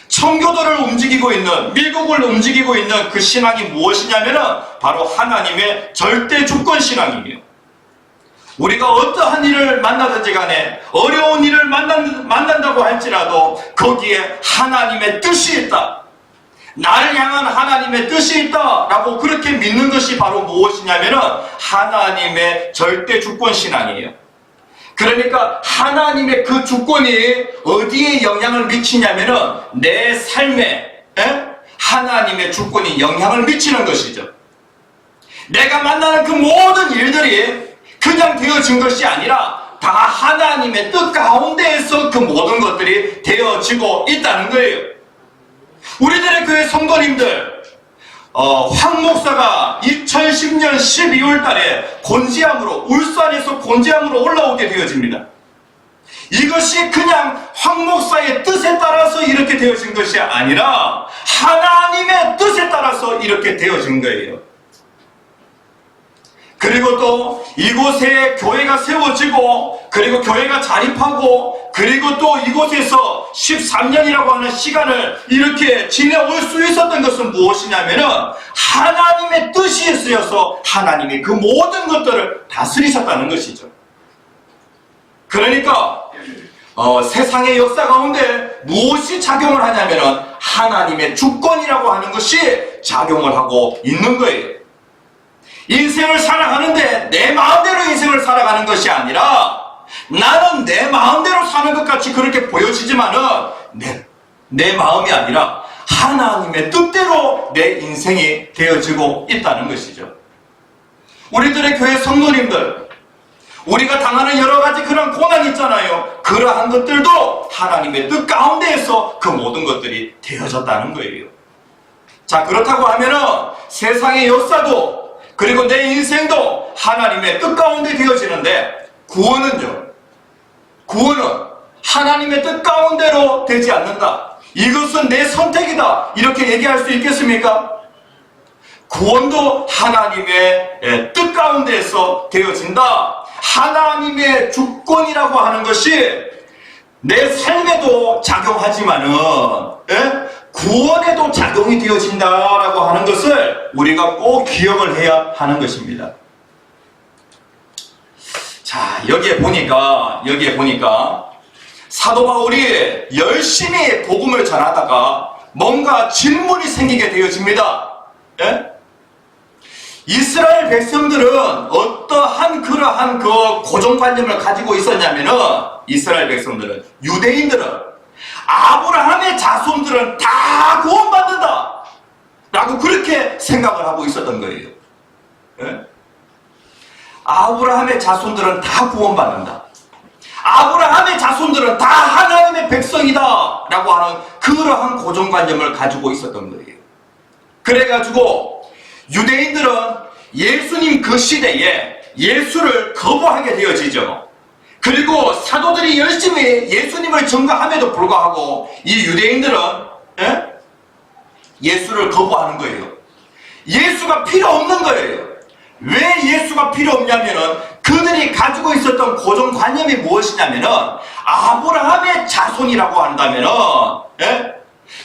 청교도를 움직이고 있는, 미국을 움직이고 있는 그 신앙이 무엇이냐면 바로 하나님의 절대 주권 신앙이에요. 우리가 어떠한 일을 만나든지 간에 어려운 일을 만난다고 할지라도 거기에 하나님의 뜻이 있다. 나를 향한 하나님의 뜻이 있다 라고 그렇게 믿는 것이 바로 무엇이냐면 하나님의 절대 주권 신앙이에요. 그러니까 하나님의 그 주권이 어디에 영향을 미치냐면 내 삶에 하나님의 주권이 영향을 미치는 것이죠. 내가 만나는 그 모든 일들이 그냥 되어진 것이 아니라 다 하나님의 뜻 가운데에서 그 모든 것들이 되어지고 있다는 거예요. 우리들의 교회 성도님들, 황 목사가 2010년 12월 달에 곤지암으로, 울산에서 곤지암으로 올라오게 되어집니다. 이것이 그냥 황 목사의 뜻에 따라서 이렇게 되어진 것이 아니라 하나님의 뜻에 따라서 이렇게 되어진 거예요. 그리고 또 이곳에 교회가 세워지고, 그리고 교회가 자립하고, 그리고 또 이곳에서 13년이라고 하는 시간을 이렇게 지내올 수 있었던 것은 무엇이냐면은 하나님의 뜻이 쓰여서 하나님이 그 모든 것들을 다스리셨다는 것이죠. 그러니까 세상의 역사 가운데 무엇이 작용을 하냐면은 하나님의 주권이라고 하는 것이 작용을 하고 있는 거예요. 인생을 살아가는데 내 마음대로 인생을 살아가는 것이 아니라 나는 내 마음대로 사는 것 같이 그렇게 보여지지만은 내 마음이 아니라 하나님의 뜻대로 내 인생이 되어지고 있다는 것이죠. 우리들의 교회 성도님들, 우리가 당하는 여러 가지 그런 고난이 있잖아요. 그러한 것들도 하나님의 뜻 가운데에서 그 모든 것들이 되어졌다는 거예요. 자, 그렇다고 하면은 세상의 역사도, 그리고 내 인생도 하나님의 뜻 가운데 되어지는데, 구원은 하나님의 뜻 가운데로 되지 않는다. 이것은 내 선택이다. 이렇게 얘기할 수 있겠습니까? 구원도 하나님의 뜻 가운데에서 되어진다. 하나님의 주권이라고 하는 것이 내 삶에도 작용하지만은 구원에도 작용이 되어진다라고 하는 것을 우리가 꼭 기억을 해야 하는 것입니다. 자, 여기에 보니까 사도 바울이 열심히 복음을 전하다가 뭔가 질문이 생기게 되어집니다. 이스라엘 백성들은 어떠한 그러한 그 고정관념을 가지고 있었냐면은, 이스라엘 백성들은, 유대인들은 아브라함의 자손들은 다 구원받는다 라고 그렇게 생각을 하고 있었던 거예요. 아브라함의 자손들은 다 구원받는다, 아브라함의 자손들은 다 하나님의 백성이다 라고 하는 그러한 고정관념을 가지고 있었던 거예요. 그래가지고 유대인들은 예수님 그 시대에 예수를 거부하게 되어지죠. 그리고 사도들이 열심히 예수님을 증거함에도 불구하고 이 유대인들은 예수를 거부하는 거예요. 예수가 필요 없는 거예요. 왜 예수가 필요 없냐면은 그들이 가지고 있었던 고정관념이 무엇이냐면은 아브라함의 자손이라고 한다면은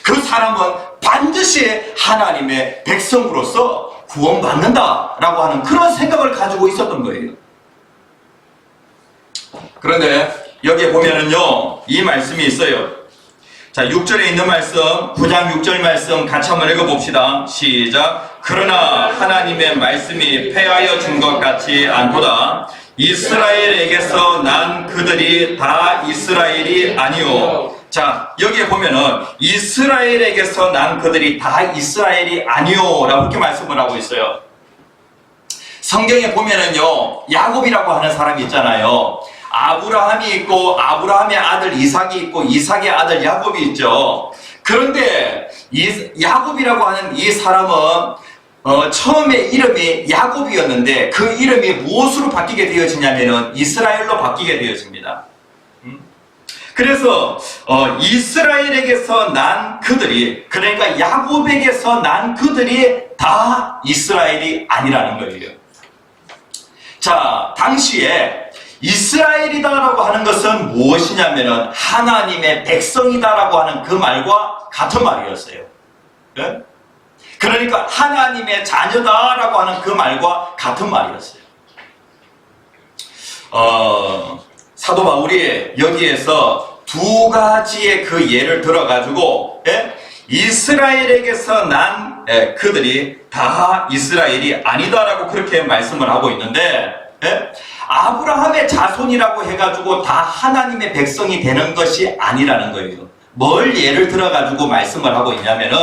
그 사람은 반드시 하나님의 백성으로서 구원받는다라고 하는 그런 생각을 가지고 있었던 거예요. 그런데 여기에 보면은요, 이 말씀이 있어요. 자, 6절에 있는 말씀, 9장 6절 말씀 같이 한번 읽어봅시다. 시작. 그러나 하나님의 말씀이 패하여 준 것 같지 않도다. 이스라엘에게서 난 그들이 다 이스라엘이 아니오. 자, 여기에 보면은 이스라엘에게서 난 그들이 다 이스라엘이 아니오 라고 이렇게 말씀을 하고 있어요. 성경에 보면은요, 야곱이라고 하는 사람이 있잖아요. 아브라함이 있고 아브라함의 아들 이삭이 있고 이삭의 아들 야곱이 있죠. 그런데 이 야곱이라고 하는 이 사람은 처음에 이름이 야곱이었는데 그 이름이 무엇으로 바뀌게 되어지냐면은 이스라엘로 바뀌게 되어집니다. 그래서 이스라엘에게서 난 그들이, 그러니까 야곱에게서 난 그들이 다 이스라엘이 아니라는 거예요. 자, 당시에 이스라엘이다라고 하는 것은 무엇이냐면은 하나님의 백성이다라고 하는 그 말과 같은 말이었어요. 그러니까 하나님의 자녀다라고 하는 그 말과 같은 말이었어요. 사도 바울이 여기에서 두 가지의 그 예를 들어가지고 이스라엘에게서 난 그들이 다 이스라엘이 아니다라고 그렇게 말씀을 하고 있는데, 아브라함의 자손이라고 해가지고 다 하나님의 백성이 되는 것이 아니라는 거예요. 뭘 예를 들어가지고 말씀을 하고 있냐면은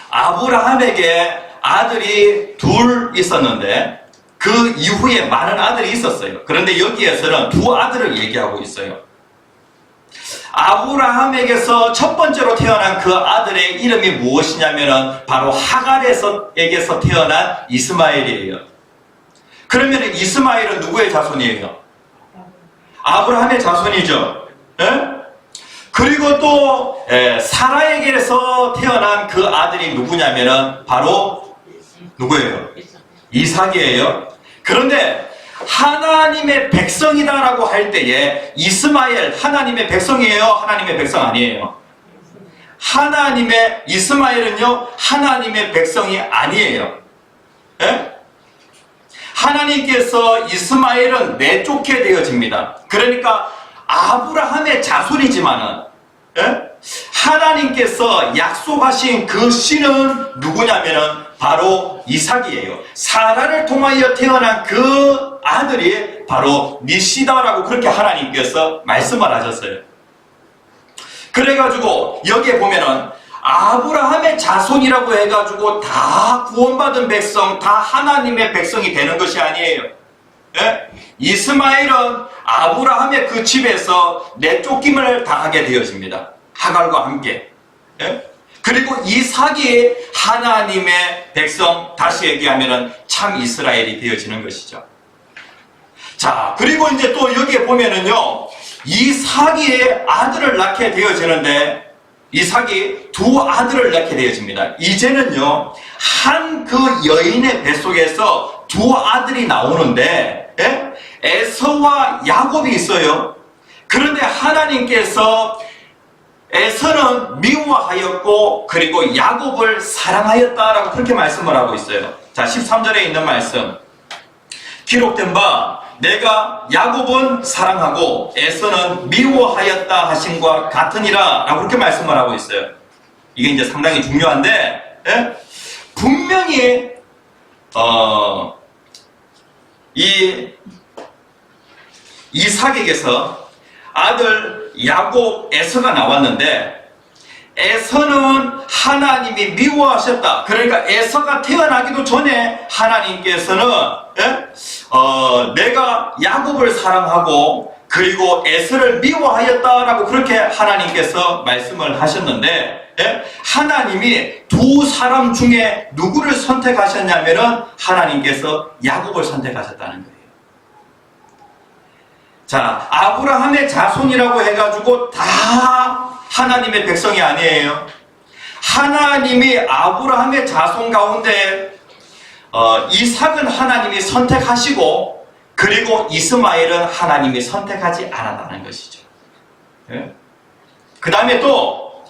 아브라함에게 아들이 둘 있었는데 그 이후에 많은 아들이 있었어요. 그런데 여기에서는 두 아들을 얘기하고 있어요. 아브라함에게서 첫 번째로 태어난 그 아들의 이름이 무엇이냐면은 바로 하갈에게서 태어난 이스마엘이에요. 그러면 이스마엘은 누구의 자손이에요? 아브라함의 자손이죠. 예? 그리고 또 사라에게서 태어난 그 아들이 누구냐면은 바로 누구예요? 이삭이에요. 그런데 하나님의 백성이다라고 할 때에 이스마엘 하나님의 백성이에요? 하나님의 백성 아니에요? 하나님의 이스마엘은요 하나님의 백성이 아니에요. 예? 하나님께서 이스마엘은 내쫓게 되어집니다. 그러니까 아브라함의 자손이지만은 예? 하나님께서 약속하신 그 씨는 누구냐면은 바로 이삭이에요. 사라를 통하여 태어난 그 아들이 바로 네 씨다라고 그렇게 하나님께서 말씀을 하셨어요. 그래가지고 여기에 보면은 아브라함의 자손이라고 해가지고 다 구원받은 백성, 다 하나님의 백성이 되는 것이 아니에요. 예? 이스마엘은 아브라함의 그 집에서 내쫓김을 당하게 되어집니다. 하갈과 함께. 예? 그리고 이삭이 하나님의 백성, 다시 얘기하면은 참 이스라엘이 되어지는 것이죠. 자, 그리고 이제 또 여기에 보면은요, 이삭이 아들을 낳게 되어지는데, 이삭이 두 아들을 낳게 되어집니다. 이제는요, 한 그 여인의 뱃속에서 두 아들이 나오는데, 예? 에서와 야곱이 있어요. 그런데 하나님께서 에서는 미워하였고 그리고 야곱을 사랑하였다라고 그렇게 말씀을 하고 있어요. 자, 13절에 있는 말씀 기록된 바 내가 야곱은 사랑하고 에서는 미워하였다 하신과 같으니라 라고 그렇게 말씀을 하고 있어요. 이게 이제 상당히 중요한데 예? 분명히 이 이삭에게서 아들 야곱 에서가 나왔는데 에서는 하나님이 미워하셨다. 그러니까 에서가 태어나기도 전에 하나님께서는 내가 야곱을 사랑하고 그리고 에서를 미워하였다라고 그렇게 하나님께서 말씀을 하셨는데 하나님이 두 사람 중에 누구를 선택하셨냐면은 하나님께서 야곱을 선택하셨다는 거예요. 자, 아브라함의 자손이라고 해가지고 다 하나님의 백성이 아니에요. 하나님이 아브라함의 자손 가운데 이삭은 하나님이 선택하시고 그리고 이스마엘은 하나님이 선택하지 않았다는 것이죠. 예? 그 다음에 또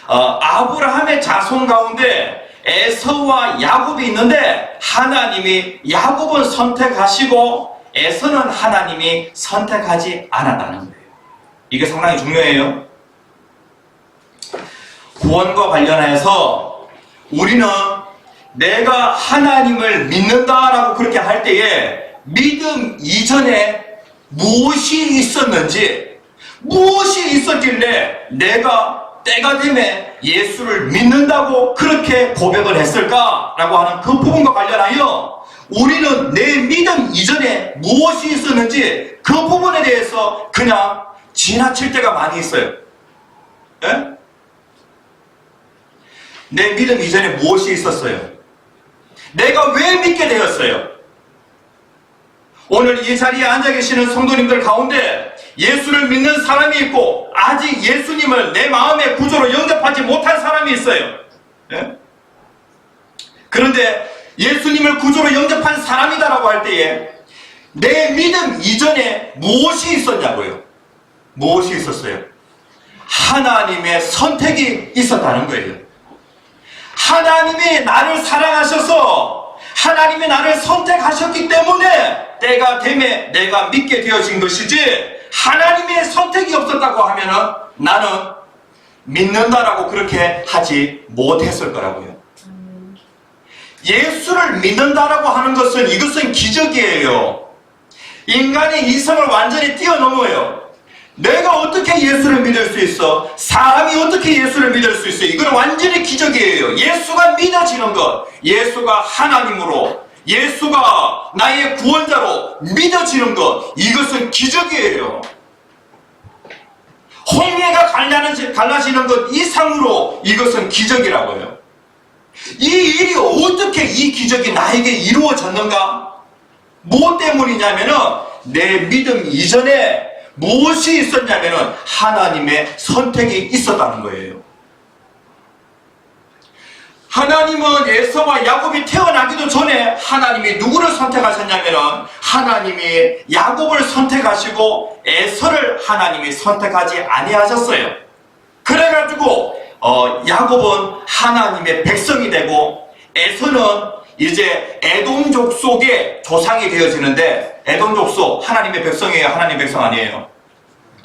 아브라함의 자손 가운데 에서와 야곱이 있는데 하나님이 야곱은 선택하시고 에서는 하나님이 선택하지 않았다는 거예요. 이게 상당히 중요해요. 구원과 관련해서 우리는 내가 하나님을 믿는다라고 그렇게 할 때에 믿음 이전에 무엇이 있었는지, 무엇이 있었길래 내가 때가 되면 예수를 믿는다고 그렇게 고백을 했을까라고 하는 그 부분과 관련하여 우리는 내 믿음 이전에 무엇이 있었는지 그 부분에 대해서 그냥 지나칠 때가 많이 있어요. 예? 내 믿음 이전에 무엇이 있었어요? 내가 왜 믿게 되었어요? 오늘 이 자리에 앉아 계시는 성도님들 가운데 예수를 믿는 사람이 있고 아직 예수님을 내 마음의 구조로 영접하지 못한 사람이 있어요. 예? 그런데 예수님을 구조로 영접한 사람이다라고 할 때에 내 믿음 이전에 무엇이 있었냐고요? 무엇이 있었어요? 하나님의 선택이 있었다는 거예요. 하나님이 나를 사랑하셔서 하나님이 나를 선택하셨기 때문에 때가 되면 내가 믿게 되어진 것이지 하나님의 선택이 없었다고 하면은 나는 믿는다라고 그렇게 하지 못했을 거라고요. 예수를 믿는다라고 하는 것은 이것은 기적이에요. 인간의 이성을 완전히 뛰어넘어요. 내가 어떻게 예수를 믿을 수 있어? 사람이 어떻게 예수를 믿을 수 있어? 이건 완전히 기적이에요. 예수가 믿어지는 것, 예수가 하나님으로, 예수가 나의 구원자로 믿어지는 것, 이것은 기적이에요. 홍해가 갈라지는 것 이상으로 이것은 기적이라고요. 이 일이 어떻게 이 기적이 나에게 이루어졌는가? 뭐 때문이냐면은 내 믿음 이전에 무엇이 있었냐면은 하나님의 선택이 있었다는 거예요. 하나님은 에서와 야곱이 태어나기도 전에 하나님이 누구를 선택하셨냐면은 하나님이 야곱을 선택하시고 에서를 하나님이 선택하지 아니하셨어요. 그래가지고 야곱은 하나님의 백성이 되고 에서는 이제 에돔족 속의 조상이 되어지는데, 에돔족 속 하나님의 백성이에요? 하나님 백성 아니에요?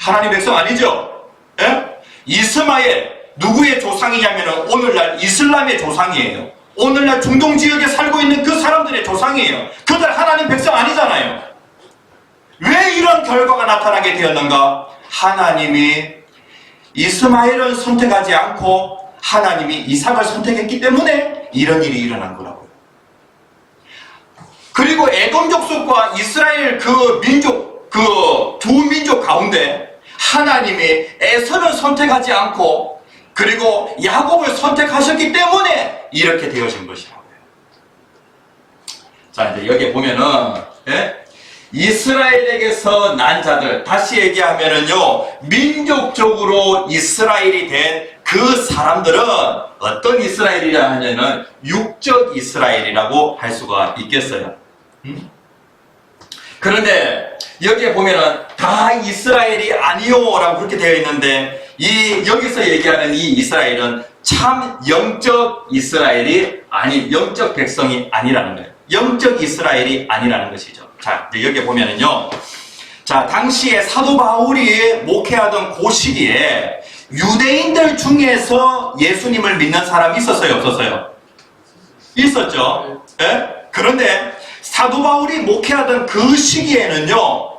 하나님 백성 아니죠? 예? 이스마엘 누구의 조상이냐면 오늘날 이슬람의 조상이에요. 오늘날 중동 지역에 살고 있는 그 사람들의 조상이에요. 그들 하나님 백성 아니잖아요. 왜 이런 결과가 나타나게 되었는가? 하나님이 이스마엘을 선택하지 않고 하나님이 이삭을 선택했기 때문에 이런 일이 일어난 거라고요. 그리고 에돔 족속과 이스라엘 그 민족, 그 두 민족 가운데 하나님이 에서를 선택하지 않고 그리고 야곱을 선택하셨기 때문에 이렇게 되어진 것이라고요. 자, 이제 여기 보면은 이스라엘에게서 난 자들, 다시 얘기하면은요, 민족적으로 이스라엘이 된 그 사람들은 어떤 이스라엘이라 하냐면 육적 이스라엘이라고 할 수가 있겠어요. 그런데 여기에 보면은 다 이스라엘이 아니요라고 그렇게 되어 있는데, 여기서 얘기하는 이 이스라엘은 참 영적 이스라엘이 영적 백성이 아니라는 거예요. 영적 이스라엘이 아니라는 것이죠. 자, 이제 여기 보면은요, 자, 당시에 사도 바울이 목회하던 그 시기에 유대인들 중에서 예수님을 믿는 사람이 있었어요, 없었어요? 있었죠. 예? 그런데 사도 바울이 목회하던 그 시기에는요,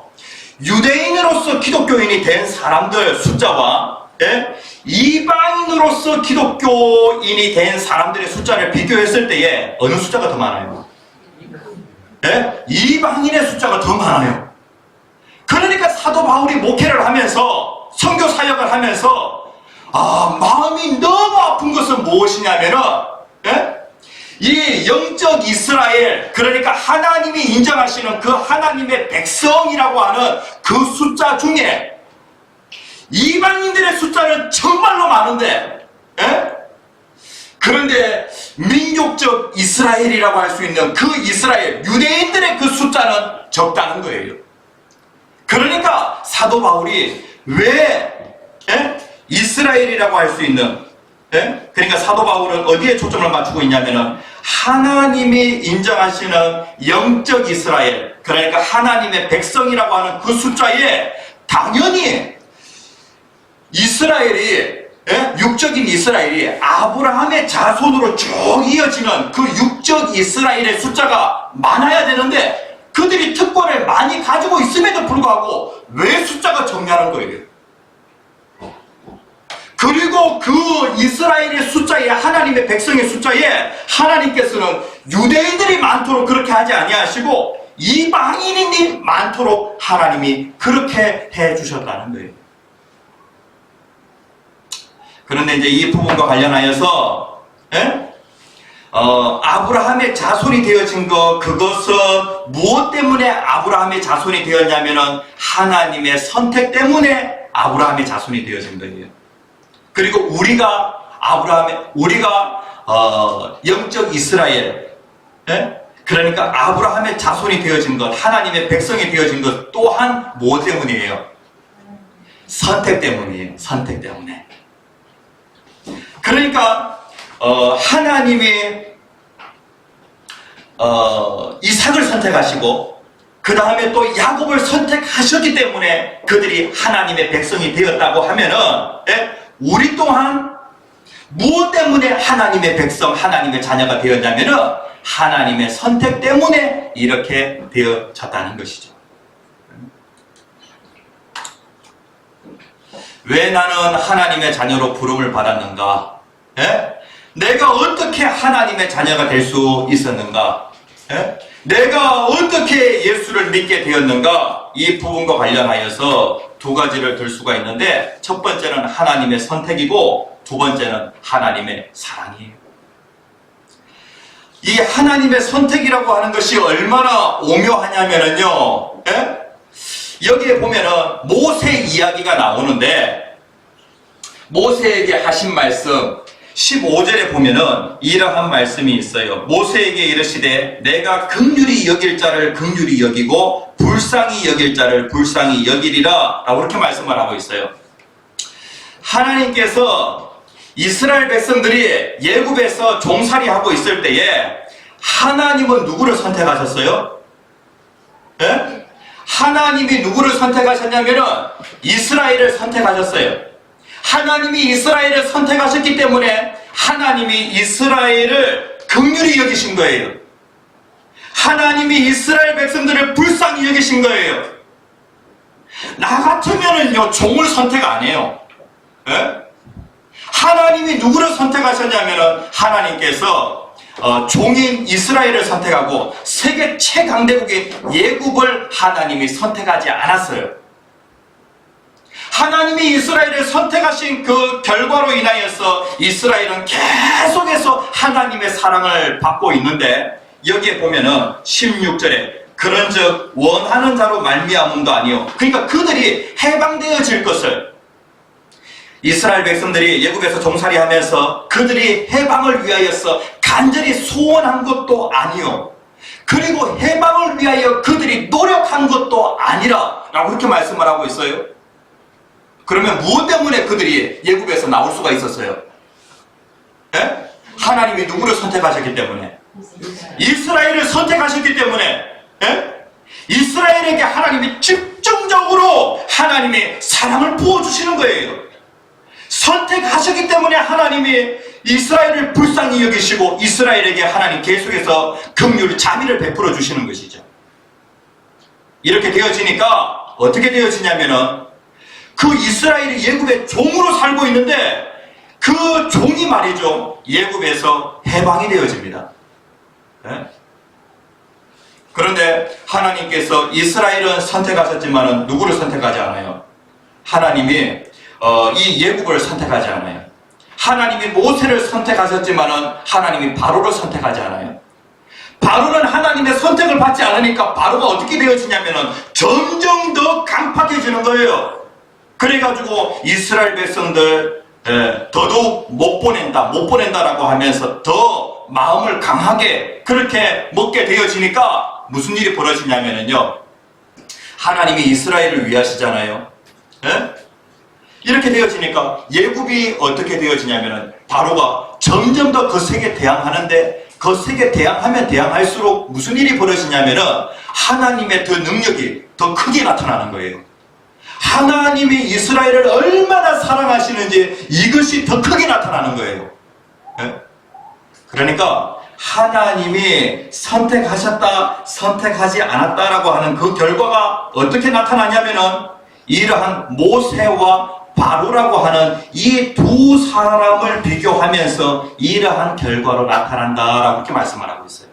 유대인으로서 기독교인이 된 사람들 숫자와 이방인으로서 기독교인이 된 사람들의 숫자를 비교했을 때에 어느 숫자가 더 많아요? 이방인의 숫자가 더 많아요. 그러니까 사도 바울이 목회를 하면서, 선교 사역을 하면서 마음이 너무 아픈 것은 무엇이냐면은 이 영적 이스라엘, 그러니까 하나님이 인정하시는 그 하나님의 백성이라고 하는 그 숫자 중에 이방인들의 숫자는 정말로 많은데, 그런데 민족적 이스라엘이라고 할 수 있는 그 이스라엘, 유대인들의 그 숫자는 적다는 거예요. 그러니까 사도 바울이 왜 이스라엘이라고 할 수 있는, 그러니까 사도 바울은 어디에 초점을 맞추고 있냐면은 하나님이 인정하시는 영적 이스라엘, 그러니까 하나님의 백성이라고 하는 그 숫자에 당연히 이스라엘이, 육적인 이스라엘이 아브라함의 자손으로 쭉 이어지는 그 육적 이스라엘의 숫자가 많아야 되는데, 그들이 특권을 많이 가지고 있음에도 불구하고 왜 숫자가 적냐는 거예요. 그리고 그 이스라엘의 숫자에, 하나님의 백성의 숫자에 하나님께서는 유대인들이 많도록 그렇게 하지 아니하시고 이방인이 많도록 하나님이 그렇게 해주셨다는 거예요. 그런데 이제 이 부분과 관련하여서 아브라함의 자손이 되어진 것, 그것은 무엇 때문에 아브라함의 자손이 되었냐면은 하나님의 선택 때문에 아브라함의 자손이 되어진 거예요. 그리고 우리가 영적 이스라엘, 그러니까 아브라함의 자손이 되어진 것, 하나님의 백성이 되어진 것 또한 뭐 때문이에요? 선택 때문이에요. 선택 때문에. 그러니까 하나님이 이삭을 선택하시고 그 다음에 또 야곱을 선택하셨기 때문에 그들이 하나님의 백성이 되었다고 하면은, 우리 또한 무엇 때문에 하나님의 백성, 하나님의 자녀가 되었냐면은 하나님의 선택 때문에 이렇게 되어졌다는 것이죠. 왜 나는 하나님의 자녀로 부름을 받았는가? 예? 내가 어떻게 하나님의 자녀가 될 수 있었는가? 예? 내가 어떻게 예수를 믿게 되었는가? 이 부분과 관련하여서 두 가지를 들 수가 있는데, 첫 번째는 하나님의 선택이고 두 번째는 하나님의 사랑이에요. 이 하나님의 선택이라고 하는 것이 얼마나 오묘하냐면요, 예? 여기에 보면은 모세 이야기가 나오는데, 모세에게 하신 말씀 15절에 보면은 이러한 말씀이 있어요. 모세에게 이르시되 내가 긍휼히 여길 자를 긍휼히 여기고 불쌍히 여길 자를 불쌍히 여기리라 라고 그렇게 말씀을 하고 있어요. 하나님께서 이스라엘 백성들이 예굽에서 종살이하고 있을 때에 하나님은 누구를 선택하셨어요? 예? 하나님이 누구를 선택하셨냐면은 이스라엘을 선택하셨어요. 하나님이 이스라엘을 선택하셨기 때문에 하나님이 이스라엘을 긍휼히 여기신 거예요. 하나님이 이스라엘 백성들을 불쌍히 여기신 거예요. 나 같으면은요, 종을 선택 안 해요. 예? 하나님이 누구를 선택하셨냐면은 하나님께서 종인 이스라엘을 선택하고 세계 최강대국인 예굽을 하나님이 선택하지 않았어요. 하나님이 이스라엘을 선택하신 그 결과로 인하여서 이스라엘은 계속해서 하나님의 사랑을 받고 있는데, 여기에 보면은 16절에 그런즉 원하는 자로 말미암음도 아니요, 그러니까 그들이 해방되어질 것을, 이스라엘 백성들이 예굽에서 종살이하면서 그들이 해방을 위하여서 간절히 소원한 것도 아니요, 그리고 해방을 위하여 그들이 노력한 것도 아니라 라고 그렇게 말씀을 하고 있어요. 그러면 무엇 때문에 그들이 예굽에서 나올 수가 있었어요? 예? 하나님이 누구를 선택하셨기 때문에, 이스라엘을 선택하셨기 때문에, 예? 이스라엘에게 하나님이 집중적으로 하나님이 사랑을 부어주시는 거예요. 선택하셨기 때문에 하나님이 이스라엘을 불쌍히 여기시고 이스라엘에게 하나님 계속해서 긍휼, 자비를 베풀어 주시는 것이죠. 이렇게 되어지니까 어떻게 되어지냐면은 그 이스라엘이 예굽의 종으로 살고 있는데 그 종이 말이죠, 예굽에서 해방이 되어집니다. 네? 그런데 하나님께서 이스라엘은 선택하셨지만 누구를 선택하지 않아요? 하나님이 이 예굽을 선택하지 않아요. 하나님이 모세를 선택하셨지만 하나님이 바로를 선택하지 않아요. 바로는 하나님의 선택을 받지 않으니까 바로가 어떻게 되어지냐면 점점 더 강팍해지는 거예요. 그래가지고 이스라엘 백성들 더더욱 못 보낸다라고 하면서 더 마음을 강하게 그렇게 먹게 되어지니까 무슨 일이 벌어지냐면요, 하나님이 이스라엘을 위하시잖아요. 이렇게 되어지니까 예굽이 어떻게 되어지냐면은 바로가 점점 더 거세게 대항하는데, 거세게 대항하면 대항할수록 무슨 일이 벌어지냐면은 하나님의 더 능력이 더 크게 나타나는 거예요. 하나님이 이스라엘을 얼마나 사랑하시는지 이것이 더 크게 나타나는 거예요. 그러니까 하나님이 선택하셨다, 선택하지 않았다라고 하는 그 결과가 어떻게 나타나냐면은 이러한 모세와 바로라고 하는 이 두 사람을 비교하면서 이러한 결과로 나타난다라고 이렇게 말씀을 하고 있어요.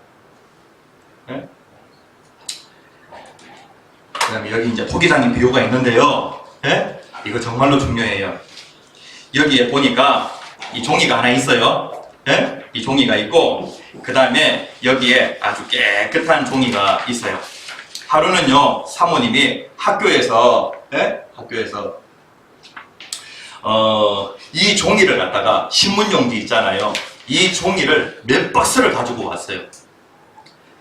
그 다음에 여기 이제 토기장인 비유가 있는데요. 이거 정말로 중요해요. 여기에 보니까 이 종이가 하나 있어요. 이 종이가 있고, 그 다음에 여기에 아주 깨끗한 종이가 있어요. 하루는요, 사모님이 학교에서 이 종이를 갖다가 신문용지 있잖아요. 이 종이를 몇 박스를 가지고 왔어요.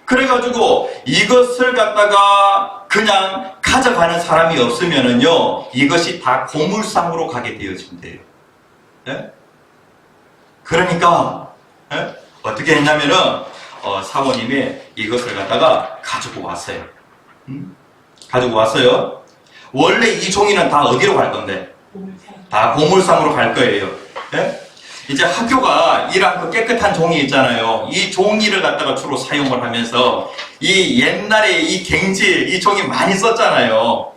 그래가지고 이것을 갖다가 그냥 가져가는 사람이 없으면은요, 이것이 다 고물상으로 가게 되어진대요. 그러니까 어떻게 했냐면은 사모님이 이것을 갖다가 가지고 왔어요. 가지고 왔어요. 원래 이 종이는 다 어디로 갈 건데? 다 고물상으로 갈 거예요. 이제 학교가 이런 그 깨끗한 종이 있잖아요. 이 종이를 갖다가 주로 사용을 하면서 이 옛날에 이 갱지, 이 종이 많이 썼잖아요.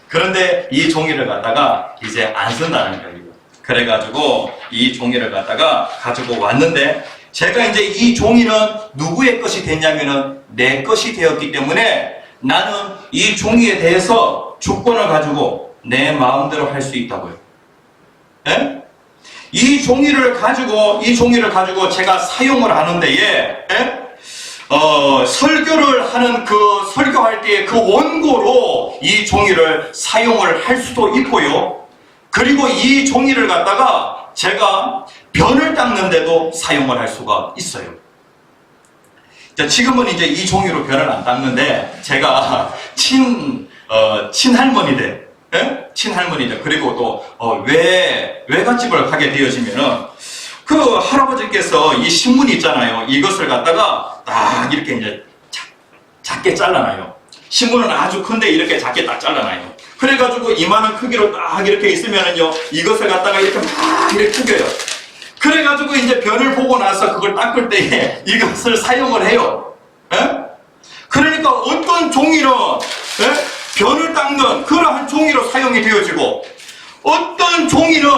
그런데 이 종이를 갖다가 이제 안 쓴다는 거예요. 그래가지고 이 종이를 갖다가 가지고 왔는데 제가 이제 이 종이는 누구의 것이 됐냐면은 내 것이 되었기 때문에 나는 이 종이에 대해서 주권을 가지고 내 마음대로 할 수 있다고요. 예? 이 종이를 가지고 제가 사용을 하는 데에 설교를 하는 설교할 때 그 원고로 이 종이를 사용을 할 수도 있고요. 그리고 이 종이를 갖다가 제가 변을 닦는데도 사용을 할 수가 있어요. 지금은 이제 이 종이로 변을 안 닦는데 제가 친할머니들, 친할머니들, 그리고 또 외갓집을 가게 되어지면은 그 할아버지께서 이 신문 있잖아요. 이것을 갖다가 딱 이렇게 이제 작게 잘라놔요. 신문은 아주 큰데 이렇게 작게 딱 잘라놔요. 그래가지고 이만한 크기로 딱 이렇게 있으면은요, 이것을 갖다가 이렇게 막 이렇게 뜯겨요. 그래가지고 이제 변을 보고 나서 그걸 닦을 때에 이것을 사용을 해요. 그러니까 어떤 종이는 변을 닦는 그러한 종이로 사용이 되어지고, 어떤 종이는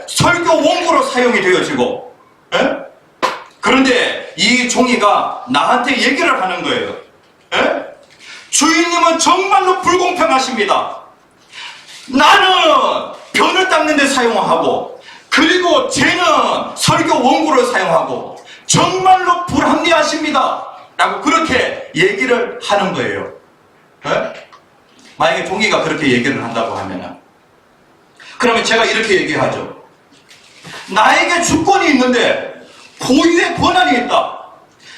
설교 원고로 사용이 되어지고, 그런데 이 종이가 나한테 얘기를 하는 거예요. 주인님은 정말로 불공평하십니다. 나는 변을 닦는 데 사용하고, 그리고 쟤는 설교 원고를 사용하고 정말로 불합리하십니다 라고 그렇게 얘기를 하는 거예요. 만약에 종이가 그렇게 얘기를 한다고 하면은, 그러면 제가 이렇게 얘기하죠. 나에게 주권이 있는데 고유의 권한이 있다.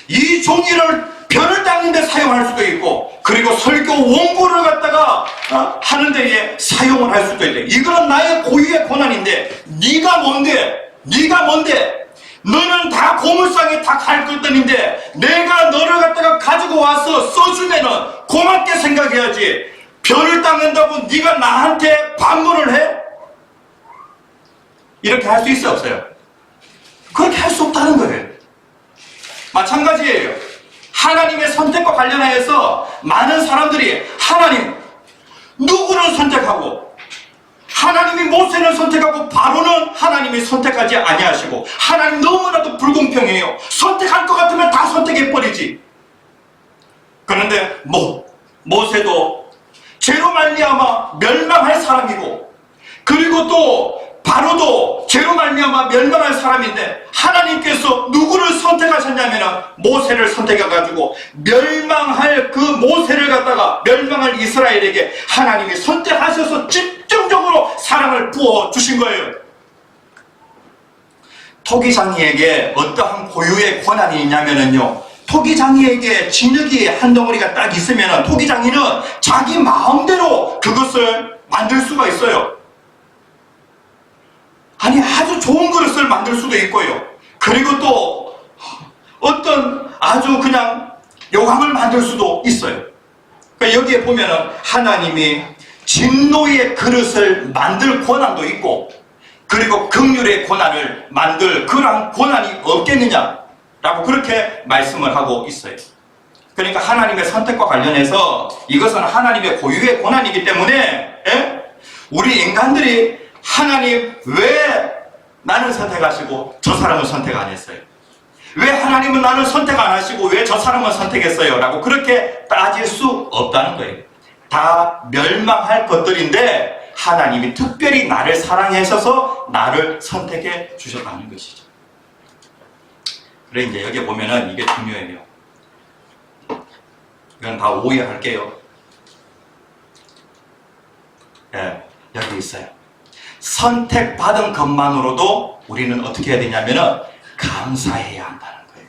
이 종이를 변을 닦는 데 사용할 수도 있고, 그리고 설교 원고를 갖다가 하는 데에 사용을 할 수도 있대. 이거는 나의 고유의 권한인데 네가 뭔데? 너는 다 고물상에 다 갈 것들인데 내가 너를 갖다가 가지고 와서 써주면은 고맙게 생각해야지. 변을 닦는다고 네가 나한테 반문을 해? 이렇게 할 수 있어 없어요? 그렇게 할 수 없다는 거예요. 마찬가지예요. 하나님의 선택과 관련하여서 많은 사람들이 하나님 누구를 선택하고, 하나님이 모세를 선택하고 바로는 하나님이 선택하지 아니하시고, 하나님 너무나도 불공평해요. 선택할 것 같으면 다 선택해버리지. 그런데 모세도 죄로 말미암아 멸망할 사람이고, 그리고 또 바로도 죄로 말미암아 멸망할 사람인데 하나님께서 누구를 선택하셨냐면 모세를 선택해가지고 멸망할 그 모세를 갖다가 멸망할 이스라엘에게 하나님이 선택하셔서 집중적으로 사랑을 부어주신 거예요. 토기장이에게 어떠한 고유의 권한이 있냐면요, 토기장이에게 진흙이 한 덩어리가 딱 있으면 토기장이는 자기 마음대로 그것을 만들 수가 있어요. 아니, 아주 좋은 그릇을 만들 수도 있고요. 그리고 또 어떤 아주 그냥 요강을 만들 수도 있어요. 그러니까 여기에 보면은 하나님이 진노의 그릇을 만들 권한도 있고, 그리고 긍휼의 권한을 만들 그러한 권한이 없겠느냐라고 그렇게 말씀을 하고 있어요. 그러니까 하나님의 선택과 관련해서 이것은 하나님의 고유의 권한이기 때문에 우리 인간들이 하나님 왜 나를 선택하시고 저 사람을 선택 안 했어요? 왜 하나님은 나를 선택 안 하시고 왜 저 사람을 선택했어요? 라고 그렇게 따질 수 없다는 거예요. 다 멸망할 것들인데 하나님이 특별히 나를 사랑하셔서 나를 선택해 주셨다는 것이죠. 그래, 이제 여기 보면은 이게 중요해요. 이건 다 오해할게요. 여기 있어요. 선택받은 것만으로도 우리는 어떻게 해야 되냐면은 감사해야 한다는 거예요.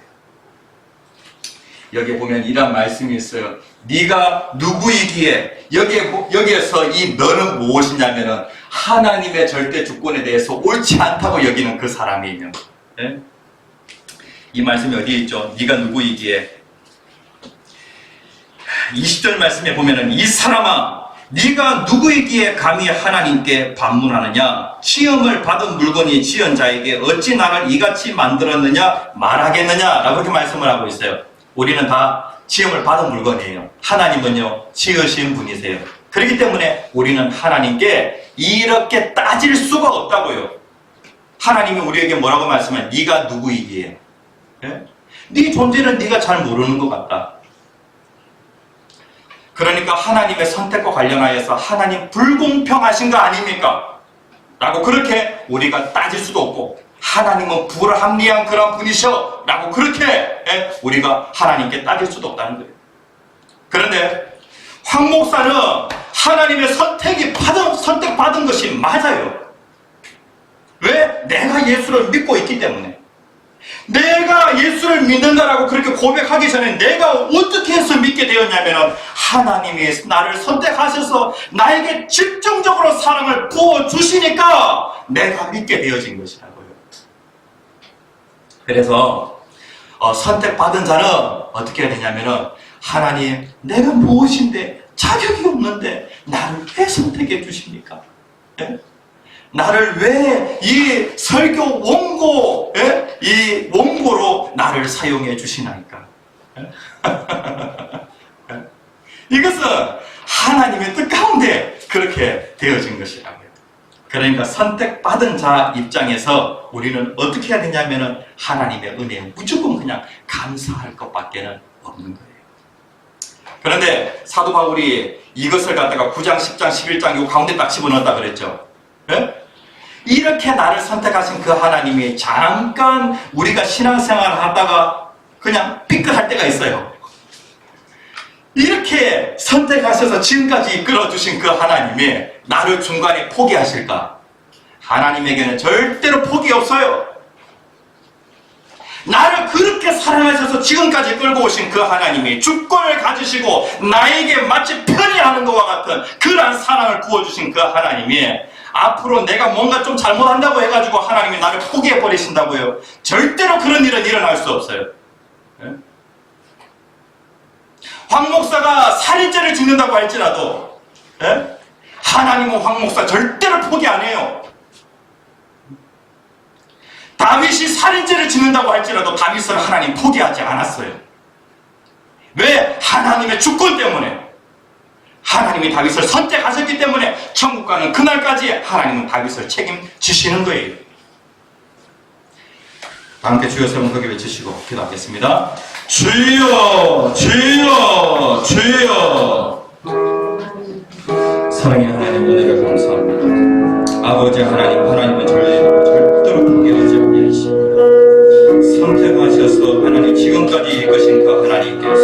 여기 보면 이런 말씀이 있어요. 네가 누구이기에, 여기에서 이 너는 무엇이냐면은 하나님의 절대 주권에 대해서 옳지 않다고 여기는 그 사람이면, 이 말씀이 어디에 있죠? 네가 누구이기에. 20절 말씀에 보면은 이 사람아 네가 누구이기에 감히 하나님께 반문하느냐? 시험을 받은 물건이 지은 자에게 어찌 나를 이같이 만들었느냐 말하겠느냐? 라고 이렇게 말씀을 하고 있어요. 우리는 다 시험을 받은 물건이에요. 하나님은요 지으신 분이세요. 그렇기 때문에 우리는 하나님께 이렇게 따질 수가 없다고요. 하나님이 우리에게 뭐라고 말씀하면 네가 누구이기에? 예? 네 존재는 네가 잘 모르는 것 같다. 그러니까 하나님의 선택과 관련하여서 하나님 불공평하신 거 아닙니까? 라고 그렇게 우리가 따질 수도 없고, 하나님은 불합리한 그런 분이셔 라고 그렇게 우리가 하나님께 따질 수도 없다는 거예요. 그런데 황 목사는 하나님의 선택받은 것이 맞아요. 왜? 내가 예수를 믿고 있기 때문에. 내가 예수를 믿는다라고 그렇게 고백하기 전에 내가 어떻게 해서 믿게 되었냐면, 하나님이 나를 선택하셔서 나에게 집중적으로 사랑을 부어주시니까 내가 믿게 되어진 것이라고요. 그래서 선택받은 자는 어떻게 해야 되냐면, 하나님, 내가 무엇인데 자격이 없는데 나를 왜 선택해 주십니까? 예? 나를 왜 이 설교 원고, 이 원고로 나를 사용해 주시나이까? 이것은 하나님의 뜻 가운데 그렇게 되어진 것이라고요. 그러니까 선택받은 자 입장에서 우리는 어떻게 해야 되냐면은 하나님의 은혜에 무조건 그냥 감사할 것밖에는 없는 거예요. 그런데 사도 바울이 이것을 갖다가 9장, 10장, 11장 요 가운데 딱 집어넣었다 그랬죠. 예? 이렇게 나를 선택하신 그 하나님이 잠깐 우리가 신앙생활을 하다가 그냥 삐끗할 때가 있어요. 이렇게 선택하셔서 지금까지 이끌어주신 그 하나님이 나를 중간에 포기하실까? 하나님에게는 절대로 포기 없어요. 나를 그렇게 사랑하셔서 지금까지 끌고 오신 그 하나님이 주권을 가지시고 나에게 마치 편애하는 것과 같은 그러한 사랑을 부어주신 그 하나님이 앞으로 내가 뭔가 좀 잘못한다고 해가지고 하나님이 나를 포기해버리신다고요? 절대로 그런 일은 일어날 수 없어요. 예? 황 목사가 살인죄를 짓는다고 할지라도 하나님은 황 목사 절대로 포기 안 해요. 다윗이 살인죄를 짓는다고 할지라도 다윗을 하나님 포기하지 않았어요. 왜? 하나님의 주권 때문에. 하나님이 다윗을 선택하셨기 때문에 천국 가는 그날까지 하나님은 다윗을 책임지시는 거예요. 다 함께 주여 세 번 크게 외치시고 기도하겠습니다. 주여, 주여, 주여. 사랑의 하나님, 은혜를 감사합니다. 아버지 하나님, 하나님은 저희를 절대로 포기하지 아니하십니다. 선택하셔서 하나님 지금까지 이끄신 그 하나님께서,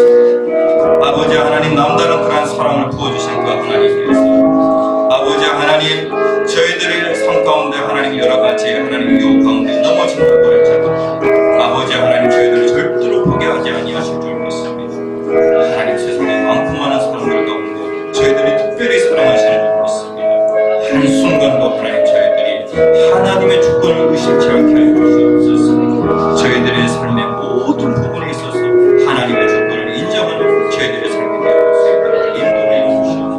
아버지 하나님 남다른 그런 사랑을 부어주신 그 하나님께서, 아버지 하나님 저희들의 삶 가운데 하나님 여러가지 하나님 유혹 가운데 넘어진다고 할지라도 아버지 하나님 저희들을 절대로 포기하지 아니하실 줄 믿습니다. 하나님 세상에 많고 많은 사람들 가운데 저희들이 특별히 사랑하시는 줄 믿습니다. 한순간도 하나님 저희들이 하나님의 주권을 의심치 않게 하여 주시옵소서. 저희들의 삶의 모든 부분에 있어서 하나님의 주권을 인정하는 저희들의 삶이 되어 수 있도록 인도해 주시옵소서.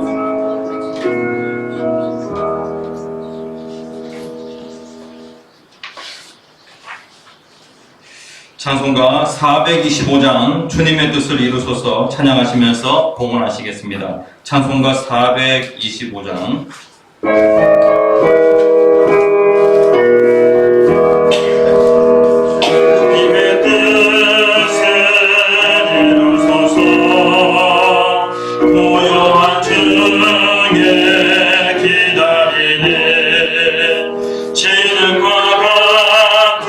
찬송가 425장 주님의 뜻을 이루소서 찬양하시면서 봉헌하시겠습니다. 찬송가 425장 주님의 뜻을 이루소서 고요한 중에 기다리니 진흙과 같은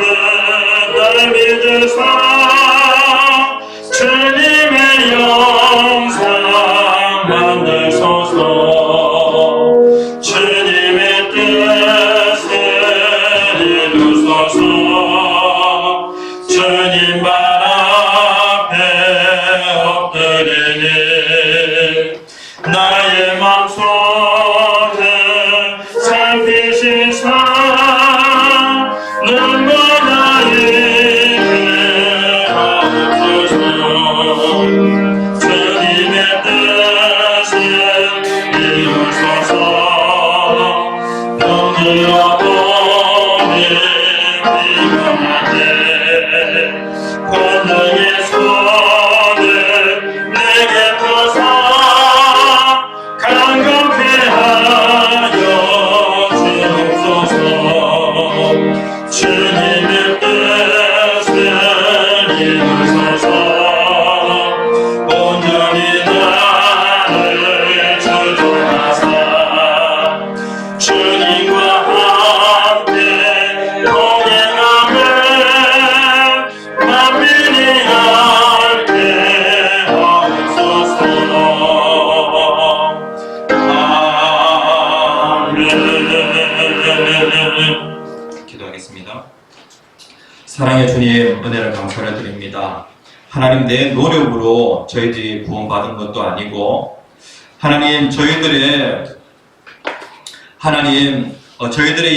날 믿으사 주님의 영상 만드소서. 주님의 뜻을 이루소서. 주님 발 앞에 엎드리니 나의 맘속을 살피시사 눈보다 이끌 하옵소서. 주님의 뜻을 이루소서. 눈으로 보니 비범하게 권능의 손을 내게 펴서 강건케 기도하겠습니다. 사랑의 주님, 은혜를 감사를 드립니다. 하나님, 내 노력으로 저희들이 구원받은 것도 아니고, 하나님, 저희들의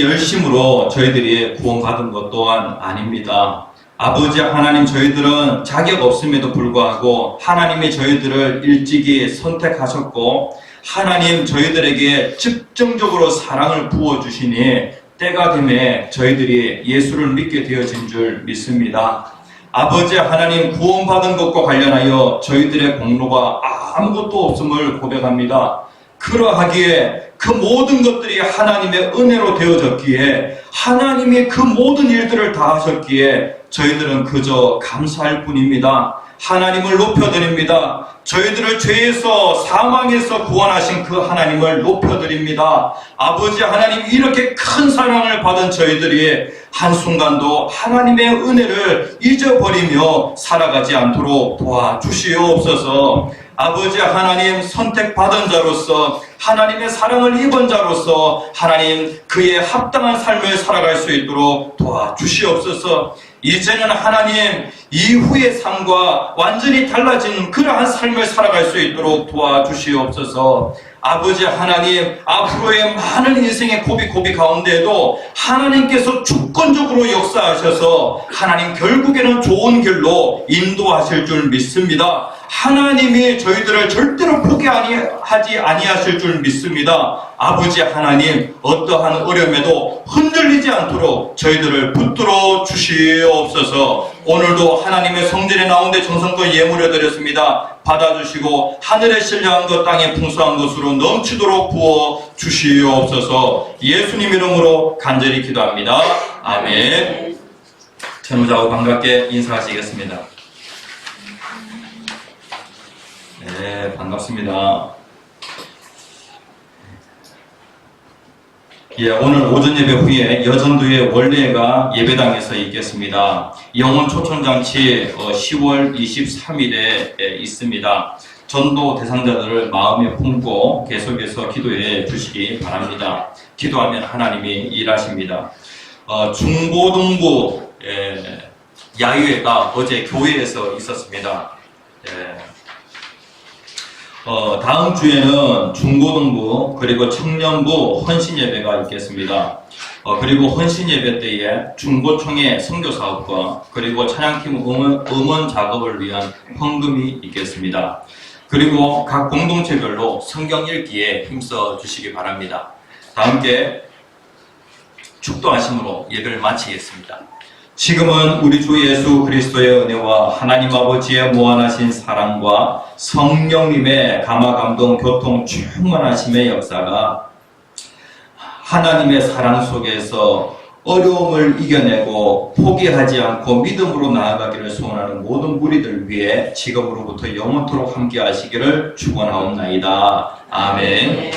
열심으로 저희들이 구원받은 것 또한 아닙니다. 아버지 하나님, 저희들은 자격 없음에도 불구하고 하나님이 저희들을 일찍이 선택하셨고, 하나님 저희들에게 직접적으로 사랑을 부어주시니 때가 되매 저희들이 예수를 믿게 되어진 줄 믿습니다. 아버지 하나님, 구원받은 것과 관련하여 저희들의 공로가 아무것도 없음을 고백합니다. 그러하기에 그 모든 것들이 하나님의 은혜로 되어졌기에, 하나님이 그 모든 일들을 다 하셨기에 저희들은 그저 감사할 뿐입니다. 하나님을 높여드립니다. 저희들을 죄에서, 사망에서 구원하신 그 하나님을 높여드립니다. 아버지 하나님, 이렇게 큰 사랑을 받은 저희들이 한순간도 하나님의 은혜를 잊어버리며 살아가지 않도록 도와주시옵소서. 아버지 하나님, 선택받은 자로서, 하나님의 사랑을 입은 자로서 하나님 그의 합당한 삶을 살아갈 수 있도록 도와주시옵소서. 이제는 하나님, 이후의 삶과 완전히 달라진 그러한 삶을 살아갈 수 있도록 도와주시옵소서. 아버지 하나님, 앞으로의 많은 인생의 고비 가운데에도 하나님께서 주권적으로 역사하셔서 하나님 결국에는 좋은 길로 인도하실 줄 믿습니다. 하나님이 저희들을 절대로 포기하지 아니하실 줄 믿습니다. 아버지 하나님, 어떠한 어려움에도 흔들리지 않도록 저희들을 붙들어 주시옵소서. 오늘도 하나님의 성전에 나온데 정성껏 예물을 드렸습니다. 받아주시고 하늘에 신령한 것 땅에 풍성한 것으로 넘치도록 부어 주시옵소서. 예수님 이름으로 간절히 기도합니다. 아멘. 채무자하고 반갑게 인사하시겠습니다. 네, 반갑습니다. 예, 오늘 오전 예배 후에 여전도의 원례가 예배당에서 있겠습니다. 영혼 초청장치 10월 23일에 있습니다. 전도 대상자들을 마음에 품고 계속해서 기도해 주시기 바랍니다. 기도하면 하나님이 일하십니다. 중고등부 야유회가 어제 교회에서 있었습니다. 다음 주에는 중고등부 그리고 청년부 헌신 예배가 있겠습니다. 그리고 헌신 예배 때에 중고총회 선교사업과 그리고 찬양팀 음원 작업을 위한 헌금이 있겠습니다. 그리고 각 공동체별로 성경 읽기에 힘써 주시기 바랍니다. 다 함께 축도하심으로 예배를 마치겠습니다. 지금은 우리 주 예수 그리스도의 은혜와 하나님 아버지의 무한하신 사랑과 성령님의 감화 감동 교통 충만하심의 역사가 하나님의 사랑 속에서 어려움을 이겨내고 포기하지 않고 믿음으로 나아가기를 소원하는 모든 무리들 위해 지금으로부터 영원토록 함께 하시기를 축원하옵나이다. 아멘.